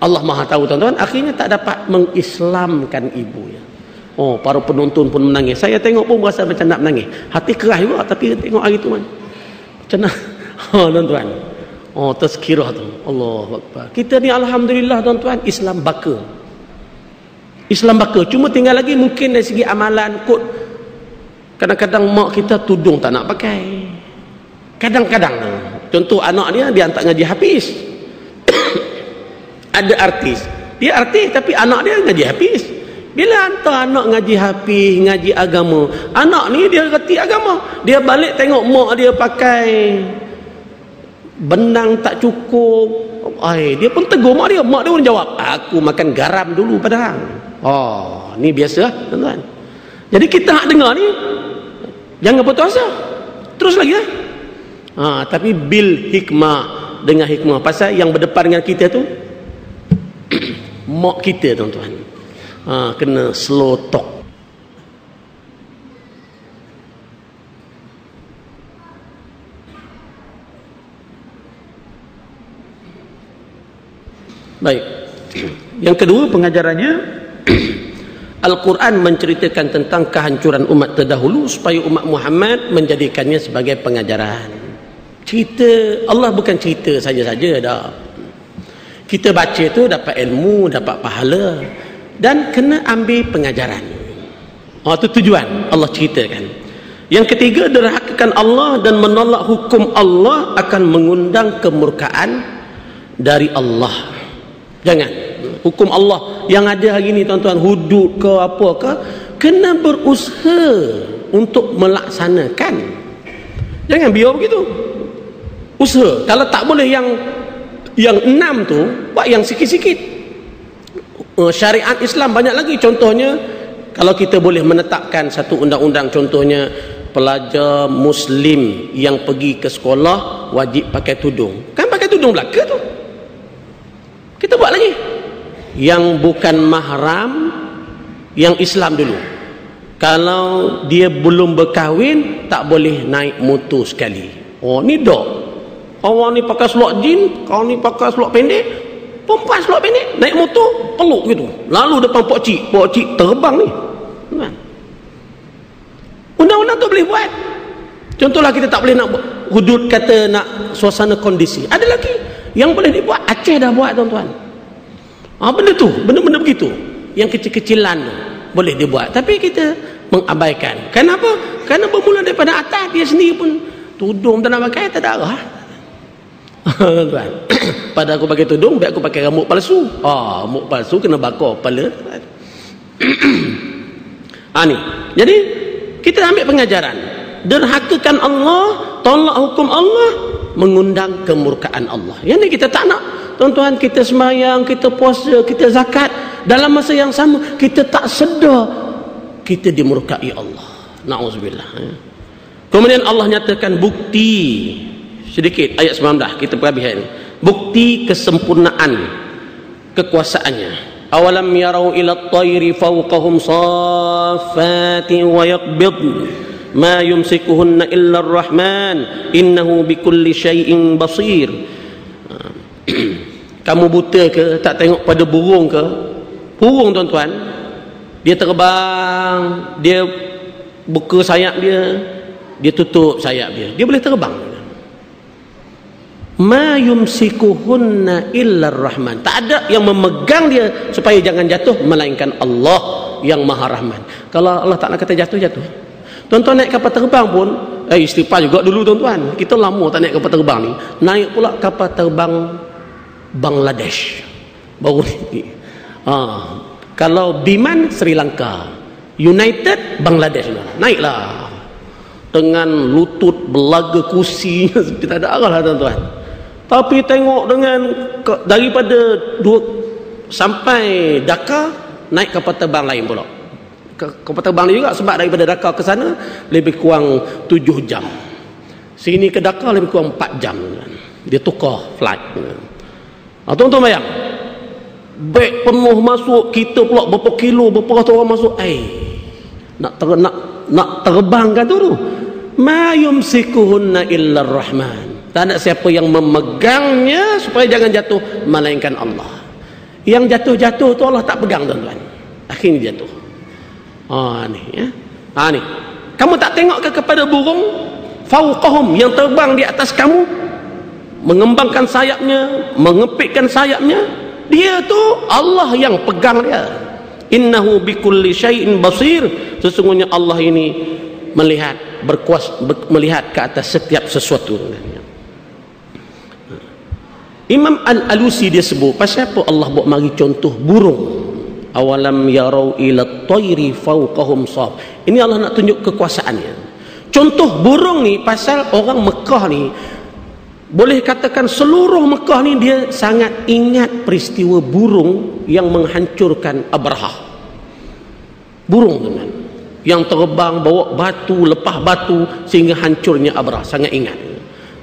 Allah Maha tahu, tuan-tuan, akhirnya tak dapat mengislamkan ibu ya. Para penonton pun menangis. Saya tengok pun berasa macam nak menangis. Hati keras juga, tapi tengok hari tu macam mana? Tuan-tuan. Tazkirah tu. Allahu Akbar. Kita ni alhamdulillah, tuan-tuan, Islam baka. Islam baka. Cuma tinggal lagi mungkin dari segi amalan kot. Kadang-kadang mak kita tudung tak nak pakai. Kadang-kadang. Contoh anak dia hantar ngaji Hafiz. Ada artis. Dia artis tapi anak dia ngaji Hafiz. Bila hantar anak ngaji Hafiz, ngaji agama, anak ni dia reti agama. Dia balik tengok mak dia pakai benang tak cukup, Dia pun tegur mak dia pun jawab, aku makan garam dulu padahal. Ni biasa tuan-tuan. Jadi kita hak dengar ni jangan putus asa, terus lagi lah. Tapi bil hikmah, dengan hikmah. Pasal yang berdepan dengan kita tu mak kita tuan-tuan. Kena slow talk. Baik. Yang kedua pengajarannya, Al-Quran menceritakan tentang kehancuran umat terdahulu supaya umat Muhammad menjadikannya sebagai pengajaran. Cerita Allah bukan cerita saja-saja dah. Kita baca tu dapat ilmu, dapat pahala, dan kena ambil pengajaran. Itu tujuan Allah ceritakan. Yang ketiga, derhakakan Allah dan menolak hukum Allah akan mengundang kemurkaan dari Allah. Jangan. Hukum Allah yang ada hari ni tuan-tuan, hudud ke apa ke, kena berusaha untuk melaksanakan. Jangan biar begitu. Usaha. Kalau tak boleh yang 6 tu, buat yang sikit-sikit. Syariat Islam banyak lagi. Contohnya, kalau kita boleh menetapkan satu undang-undang, contohnya pelajar Muslim yang pergi ke sekolah wajib pakai tudung. Kan pakai tudung belaka tu. Kita buat lagi yang bukan mahram, yang Islam dulu. Kalau dia belum berkahwin, tak boleh naik motor sekali. Ni dok. Orang ni pakai selok jin, kau ni pakai selok pendek, perempuan selok pendek, naik motor, peluk gitu. Lalu depan Pok Cik terbang ni. Undang-undang tu boleh buat. Contohlah kita tak boleh nak hudud, kata nak suasana kondisi. Ada lagi yang boleh dibuat. Aceh dah buat tuan-tuan. Benda tu, benda-benda begitu yang kecil-kecilan tu boleh dibuat, tapi kita mengabaikan. Kenapa? Kerana bermula daripada atas. Dia sendiri pun tudung tak nak pakai, tak ada arah. Tuan, pada aku pakai tudung, biar aku pakai rambut palsu. Rambut palsu kena bakar kepala. Ni. Jadi kita ambil pengajaran. Derhakakan Allah, tolak hukum Allah, mengundang kemurkaan Allah. Yang ni kita tak nak. Tuan-tuan, kita sembahyang, kita puasa, kita zakat, dalam masa yang sama kita tak sedar kita dimurkai Allah. Na'udzubillah. Kemudian Allah nyatakan bukti sedikit, ayat 19 kita perhatikan. Bukti kesempurnaan kekuasaannya. Awalam yarau ila at-tayri fawqahum saffati wa yaqbidn ma yumsikuhunna illa ar-rahman innahu bikulli syai'in basir. Kamu buta ke? Tak tengok pada burung ke? Burung tuan-tuan, dia terbang, dia buka sayap dia, dia tutup sayap dia, dia boleh terbang. Ma yumsikuhunna illa ar-rahman. Tak ada yang memegang dia supaya jangan jatuh melainkan Allah yang Maha Rahman. Kalau Allah tak nak kata jatuh. Tuan-tuan naik kapal terbang pun, istighfar juga dulu tuan-tuan. Kita lama tak naik kapal terbang ni. Naik pula kapal terbang Bangladesh baru ni. Kalau Biman Sri Lanka, United Bangladesh, naiklah dengan lutut belaga kursi kita ada arah lah tuan-tuan. Tapi tengok dengan daripada sampai Dhaka, naik kapal terbang lain pula. Kapal terbang ni juga, sebab daripada Dhaka ke sana lebih kurang 7 jam, sini ke Dhaka lebih kurang 4 jam. Dia tukar flight. Tuan-tuan bayang, beg penuh masuk, kita pula berapa kilo, berapa ratus orang masuk. Nak terbangkan tu. Ma yumsikuhunna illa ar-rahman. Tak ada siapa yang memegangnya supaya jangan jatuh melainkan Allah. Yang jatuh-jatuh tu Allah tak pegang tuan-tuan, akhirnya jatuh. Ni ya. Ni. Kamu tak tengok ke kepada burung fauqahum yang terbang di atas kamu, mengembangkan sayapnya, mengepitkan sayapnya? Dia tu Allah yang pegang dia. Innahu bikulli syai'in basir. Sesungguhnya Allah ini melihat, berkuasa, melihat ke atas setiap sesuatu. Imam Al-Alusi dia sebut, pasal apa Allah buat mari contoh burung? Awalam yarau ila at-tayri fawqahum saf. Ini Allah nak tunjuk kekuasaannya. Contoh burung ni pasal orang Mekah ni boleh katakan seluruh Mekah ni dia sangat ingat peristiwa burung yang menghancurkan Abrahah. Burung teman yang terbang bawa batu lepas batu sehingga hancurnya Abrahah, sangat ingat.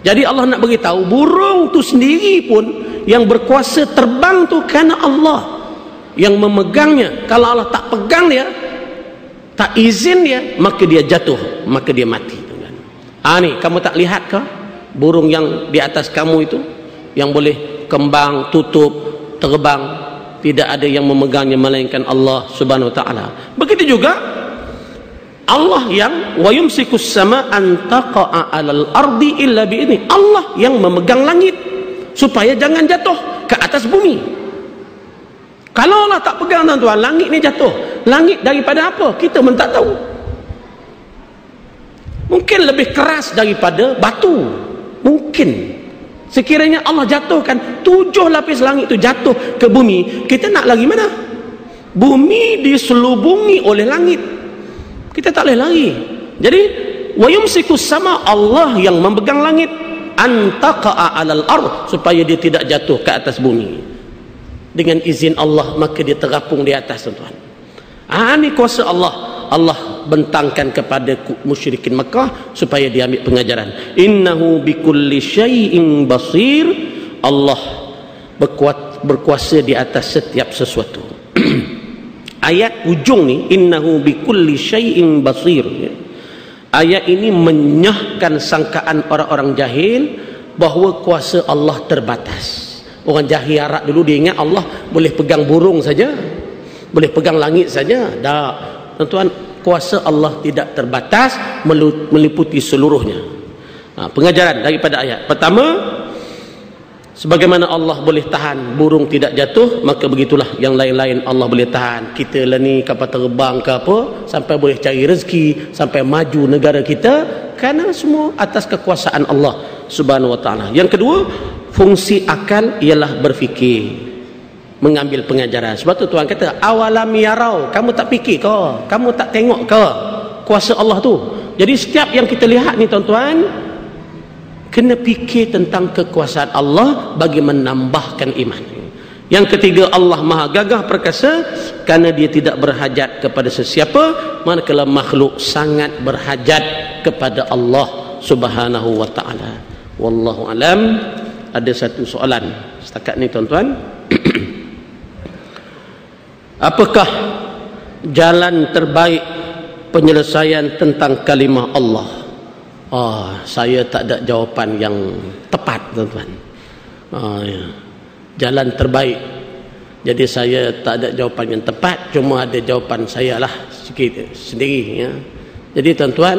Jadi Allah nak beritahu burung tu sendiri pun yang berkuasa terbang tu kerana Allah yang memegangnya. Kalau Allah tak pegang dia, tak izin dia, maka dia jatuh, maka dia mati. Ni kamu tak lihat ke burung yang di atas kamu itu yang boleh kembang, tutup, terbang, tidak ada yang memegangnya melainkan Allah Subhanahu wa taala. Begitu juga Allah yang wa yumsikus sama an taqa'a 'alal ardi illa bi idzni. Allah yang memegang langit supaya jangan jatuh ke atas bumi. Kalau Allah tak pegang tuan-tuan, langit ni jatuh. Langit daripada apa? Kita pun tak tahu. Mungkin lebih keras daripada batu. Mungkin. Sekiranya Allah jatuhkan 7 lapis langit itu jatuh ke bumi, kita nak lagi mana? Bumi diselubungi oleh langit. Kita tak boleh lagi. Jadi, wa yumsikus sama, Allah yang memegang langit, antaqa'a 'alal ard, supaya dia tidak jatuh ke atas bumi. Dengan izin Allah, maka dia terapung di atas, tuan-tuan. Ini kuasa Allah. Allah bentangkan kepada musyrikin Mekah supaya dia ambil pengajaran. Innahu bikulli syai'in basir. Allah berkuasa di atas setiap sesuatu. Ayat ujung ni, innahu bikulli syai'in basir. Ayat ini menyahkan sangkaan orang-orang jahil bahawa kuasa Allah terbatas. Orang jahil Arab dulu dia ingat Allah boleh pegang burung saja, boleh pegang langit saja. Tak. Tuan-tuan, kuasa Allah tidak terbatas, meliputi seluruhnya. Pengajaran daripada ayat pertama, sebagaimana Allah boleh tahan burung tidak jatuh, maka begitulah yang lain-lain Allah boleh tahan. Kita lah ni kapal terbang ke apa, sampai boleh cari rezeki, sampai maju negara kita, kerana semua atas kekuasaan Allah Subhanahu wa taala. Yang kedua, fungsi akal ialah berfikir, mengambil pengajaran. Sebab tu Tuhan kata, awalam yarau, kamu tak fikir ke? Kamu tak tengok ke kuasa Allah tu? Jadi setiap yang kita lihat ni tuan-tuan, kena fikir tentang kekuasaan Allah bagi menambahkan iman. Yang ketiga, Allah Maha Gagah Perkasa kerana dia tidak berhajat kepada sesiapa, manakala makhluk sangat berhajat kepada Allah Subhanahu wa taala. Wallahu alam. Ada satu soalan setakat ni tuan-tuan. Apakah jalan terbaik penyelesaian tentang kalimah Allah? Saya tak ada jawapan yang tepat tuan-tuan. Ya. Jalan terbaik. Jadi saya tak ada jawapan yang tepat, cuma ada jawapan saya lah sikit sendiri. Ya. Jadi tuan-tuan,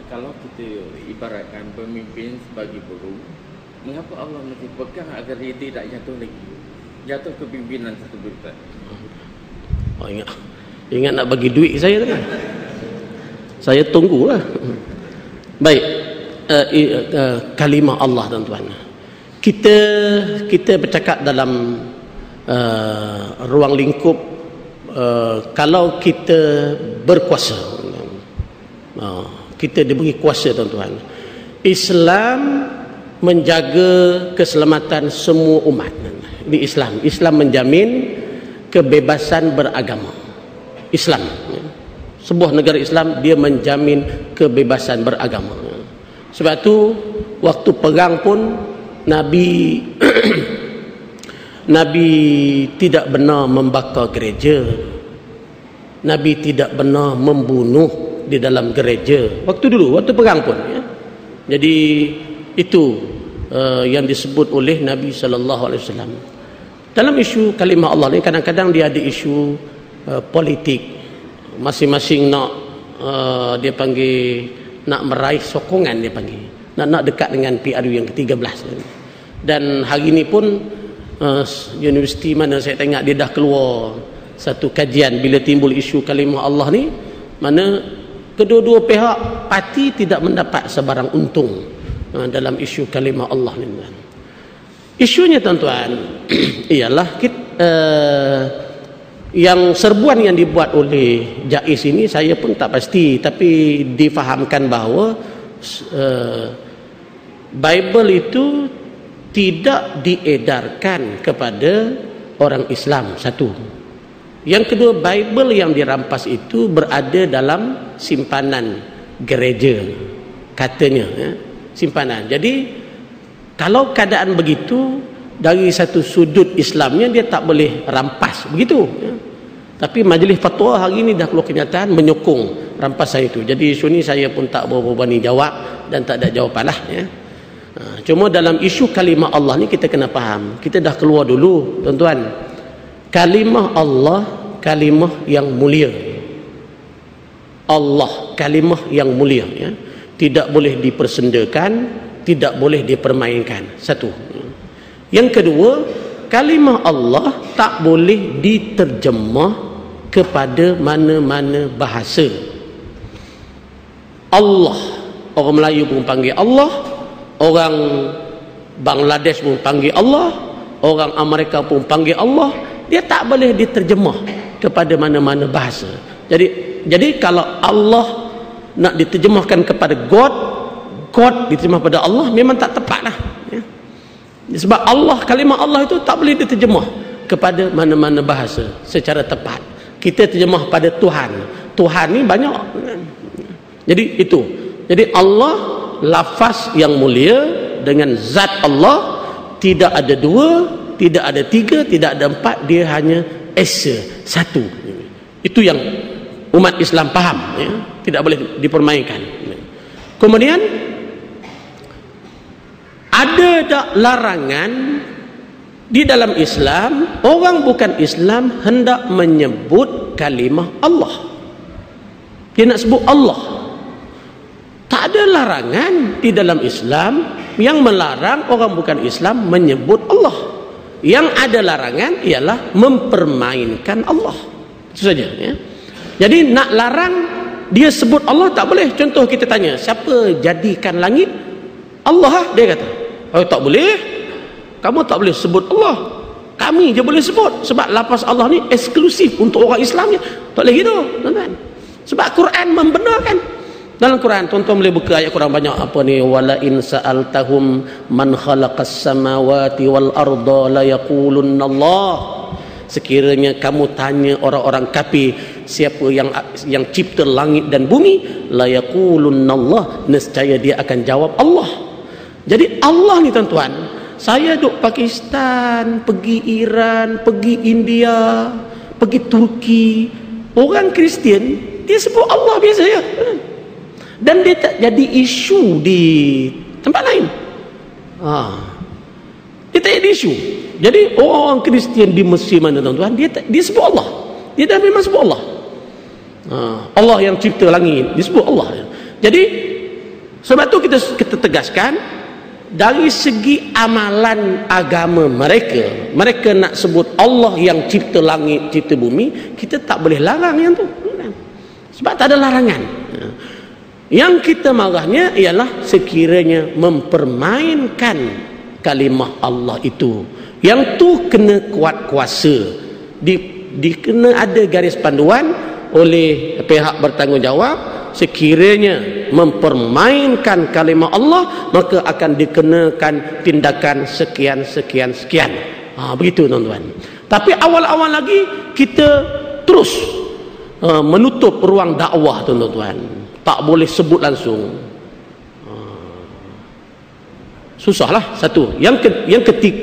kalau kita ibaratkan pemimpin sebagai burung, mengapa Allah mesti pegang agar dia tidak jatuh lagi? Jatuh kepimpinan satu berita. Ingat nak bagi duit saya tu kan? Saya tunggulah. Baik, kalimah Allah tuan-tuan. Kita bercakap dalam ruang lingkup kalau kita berkuasa. Kita diberi kuasa tuan-tuan. Islam menjaga keselamatan semua umat. Ini Islam menjamin kebebasan beragama. Islam, sebuah negara Islam, dia menjamin kebebasan beragama. Sebab tu waktu perang pun Nabi Nabi tidak benar membakar gereja. Nabi tidak benar membunuh di dalam gereja waktu dulu, waktu perang pun ya. Jadi itu yang disebut oleh Nabi SAW. Dalam isu kalimah Allah ni kadang-kadang dia ada isu politik, masing-masing nak dia panggil nak meraih sokongan, dia panggil nak dekat dengan PRU yang ke-13. Dan hari ni pun universiti mana saya tengok dia dah keluar satu kajian bila timbul isu kalimah Allah ni, mana kedua-dua pihak parti tidak mendapat sebarang untung dalam isu kalimah Allah ni. Isunya tuan-tuan ialah yang serbuan yang dibuat oleh JAIS ini saya pun tak pasti, tapi difahamkan bahawa Bible itu tidak diedarkan kepada orang Islam, satu. Yang kedua, Bible yang dirampas itu berada dalam simpanan gereja, katanya, ya, simpanan. Jadi kalau keadaan begitu, dari satu sudut Islamnya dia tak boleh rampas begitu, ya. Tapi majlis fatwa hari ini dah keluar kenyataan menyokong rampasan itu. Jadi isu ni saya pun tak berani jawab dan tak ada jawapan lah, ya. Cuma dalam isu kalimah Allah ni kita kena faham. Kita dah keluar dulu tuan-tuan, kalimah Allah kalimah yang mulia. Allah kalimah yang mulia, ya. Tidak boleh dipersendakan, tidak boleh dipermainkan, satu. Yang kedua, kalimah Allah tak boleh diterjemah kepada mana-mana bahasa. Allah, orang Melayu pun panggil Allah, orang Bangladesh pun panggil Allah, orang Amerika pun panggil Allah. Dia tak boleh diterjemah kepada mana-mana bahasa. Jadi kalau Allah nak diterjemahkan kepada God diterjemah pada Allah, memang tak tepat lah, ya. Sebab Allah, kalimah Allah itu tak boleh diterjemah kepada mana-mana bahasa secara tepat. Kita terjemah pada Tuhan. Tuhan ni banyak. Jadi itu. Jadi Allah, lafaz yang mulia dengan zat Allah, tidak ada dua, tidak ada tiga, tidak ada empat, dia hanya esa, satu. Itu yang umat Islam faham, ya. Tidak boleh dipermainkan. Kemudian ada tak larangan di dalam Islam orang bukan Islam hendak menyebut kalimah Allah, dia nak sebut Allah. Tak ada larangan di dalam Islam yang melarang orang bukan Islam menyebut Allah. Yang ada larangan ialah mempermainkan Allah, itu saja, ya. Jadi nak larang dia sebut Allah tak boleh. Contoh kita tanya, siapa jadikan langit? Allah, dia kata, oh tak boleh, kamu tak boleh sebut Allah, kami je boleh sebut. Sebab lafaz Allah ni eksklusif untuk orang Islam je. Tak boleh gitu, tuan-tuan. Sebab Quran membenarkan. Dalam Quran, tuan-tuan boleh buka ayat Quran banyak, apa ni, wala in sa'altahum man khalaqas samawati wal arda la yaqulunna Allah. Sekiranya kamu tanya orang-orang kafir siapa yang cipta langit dan bumi, la yaqulunna Allah, nescaya dia akan jawab Allah. Jadi Allah ni tuan-tuan, saya duduk Pakistan, pergi Iran, pergi India, pergi Turki, orang Kristian dia sebut Allah biasa ya. Dan dia tak jadi isu di tempat lain. Dia tak jadi isu. Jadi orang Kristian di Mesir mana tuan-tuan, dia sebut Allah. Dia dah memang sebut Allah. Allah yang cipta langit, dia sebut Allah. Jadi sebab tu kita tegaskan, dari segi amalan agama mereka nak sebut Allah yang cipta langit, cipta bumi, kita tak boleh larang yang tu. Sebab tak ada larangan. Yang kita marahnya ialah sekiranya mempermainkan kalimah Allah itu. Yang tu kena kuat kuasa. Kena ada garis panduan oleh pihak bertanggungjawab. Sekiranya mempermainkan kalimah Allah, maka akan dikenakan tindakan sekian. Begitu tuan-tuan. Tapi awal-awal lagi kita terus menutup ruang dakwah tuan-tuan. Tak boleh sebut langsung. Susahlah satu. Yang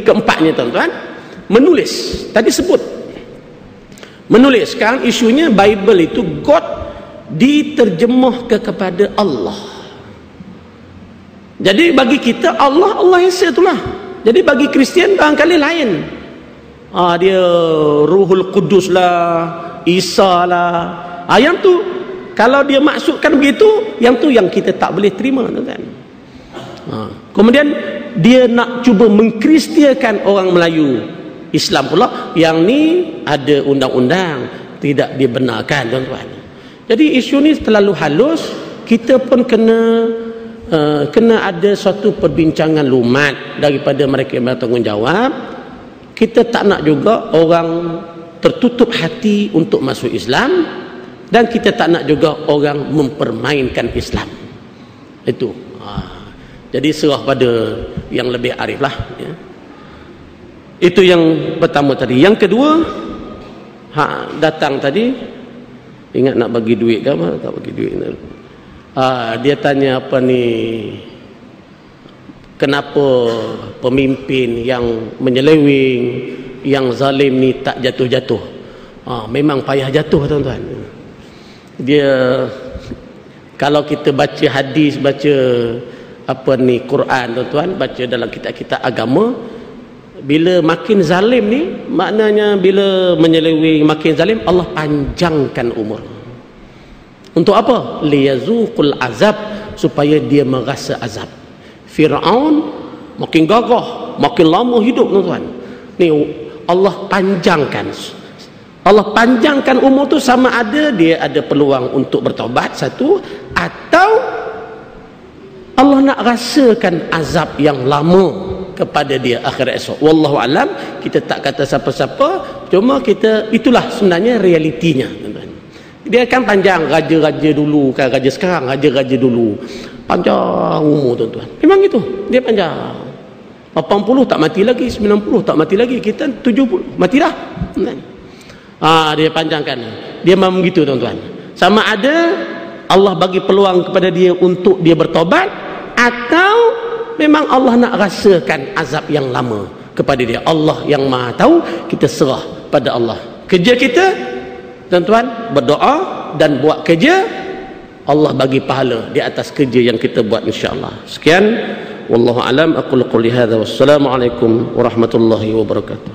keempatnya tuan-tuan, menulis. Tadi sebut menulis. Sekarang isunya Bible itu God diterjemah kepada Allah. Jadi bagi kita Allah Esa itulah. Jadi bagi Kristian barangkali lain. Dia Ruhul Kudus lah, Isa lah. Yang tu kalau dia maksudkan begitu, yang tu yang kita tak boleh terima, tuan-tuan. Kemudian dia nak cuba mengkristiakan orang Melayu Islam pula. Yang ni ada undang-undang, tidak dibenarkan, tuan-tuan. Jadi isu ni terlalu halus. Kita pun kena kena ada suatu perbincangan lumat daripada mereka yang bertanggungjawab. Kita tak nak juga orang tertutup hati untuk masuk Islam, dan kita tak nak juga orang mempermainkan Islam. Itu jadi serah pada yang lebih arif lah, ya. Itu yang pertama tadi. Yang kedua, datang tadi, ingat nak bagi duit ke apa? Tak bagi duit. Dia tanya apa ni, kenapa pemimpin yang menyeleweng, yang zalim ni tak jatuh-jatuh? Memang payah jatuh, tuan-tuan. Dia, kalau kita baca hadis, baca apa ni Quran, tuan-tuan, baca dalam kitab-kitab agama, bila makin zalim ni, maknanya bila menyeleweng makin zalim, Allah panjangkan umur. Untuk apa? Liyazuqul azab, supaya dia merasa azab. Fir'aun makin gagah, makin lama hidup, tuan-tuan. Ni Allah panjangkan. Allah panjangkan umur tu, sama ada dia ada peluang untuk bertaubat, satu, atau Allah nak rasakan azab yang lama kepada dia akhirat esok. Wallahu alam, kita tak kata siapa-siapa, cuma kita, itulah sebenarnya realitinya, tuan-tuan. Dia akan panjang, raja-raja dulu kan, raja sekarang, raja-raja dulu panjang umur, tuan-tuan. Memang itu, dia panjang. 80 tak mati lagi, 90 tak mati lagi, kita 70 mati dah. Dia panjangkan. Dia memang begitu, tuan-tuan. Sama ada Allah bagi peluang kepada dia untuk dia bertobat, atau memang Allah nak rasakan azab yang lama kepada dia. Allah yang Maha tahu, kita serah pada Allah. Kerja kita, tuan-tuan, berdoa dan buat kerja, Allah bagi pahala di atas kerja yang kita buat, insya-Allah. Sekian, wallahu alam, aqulu qouli hadza, wassalamu alaikum warahmatullahi wabarakatuh.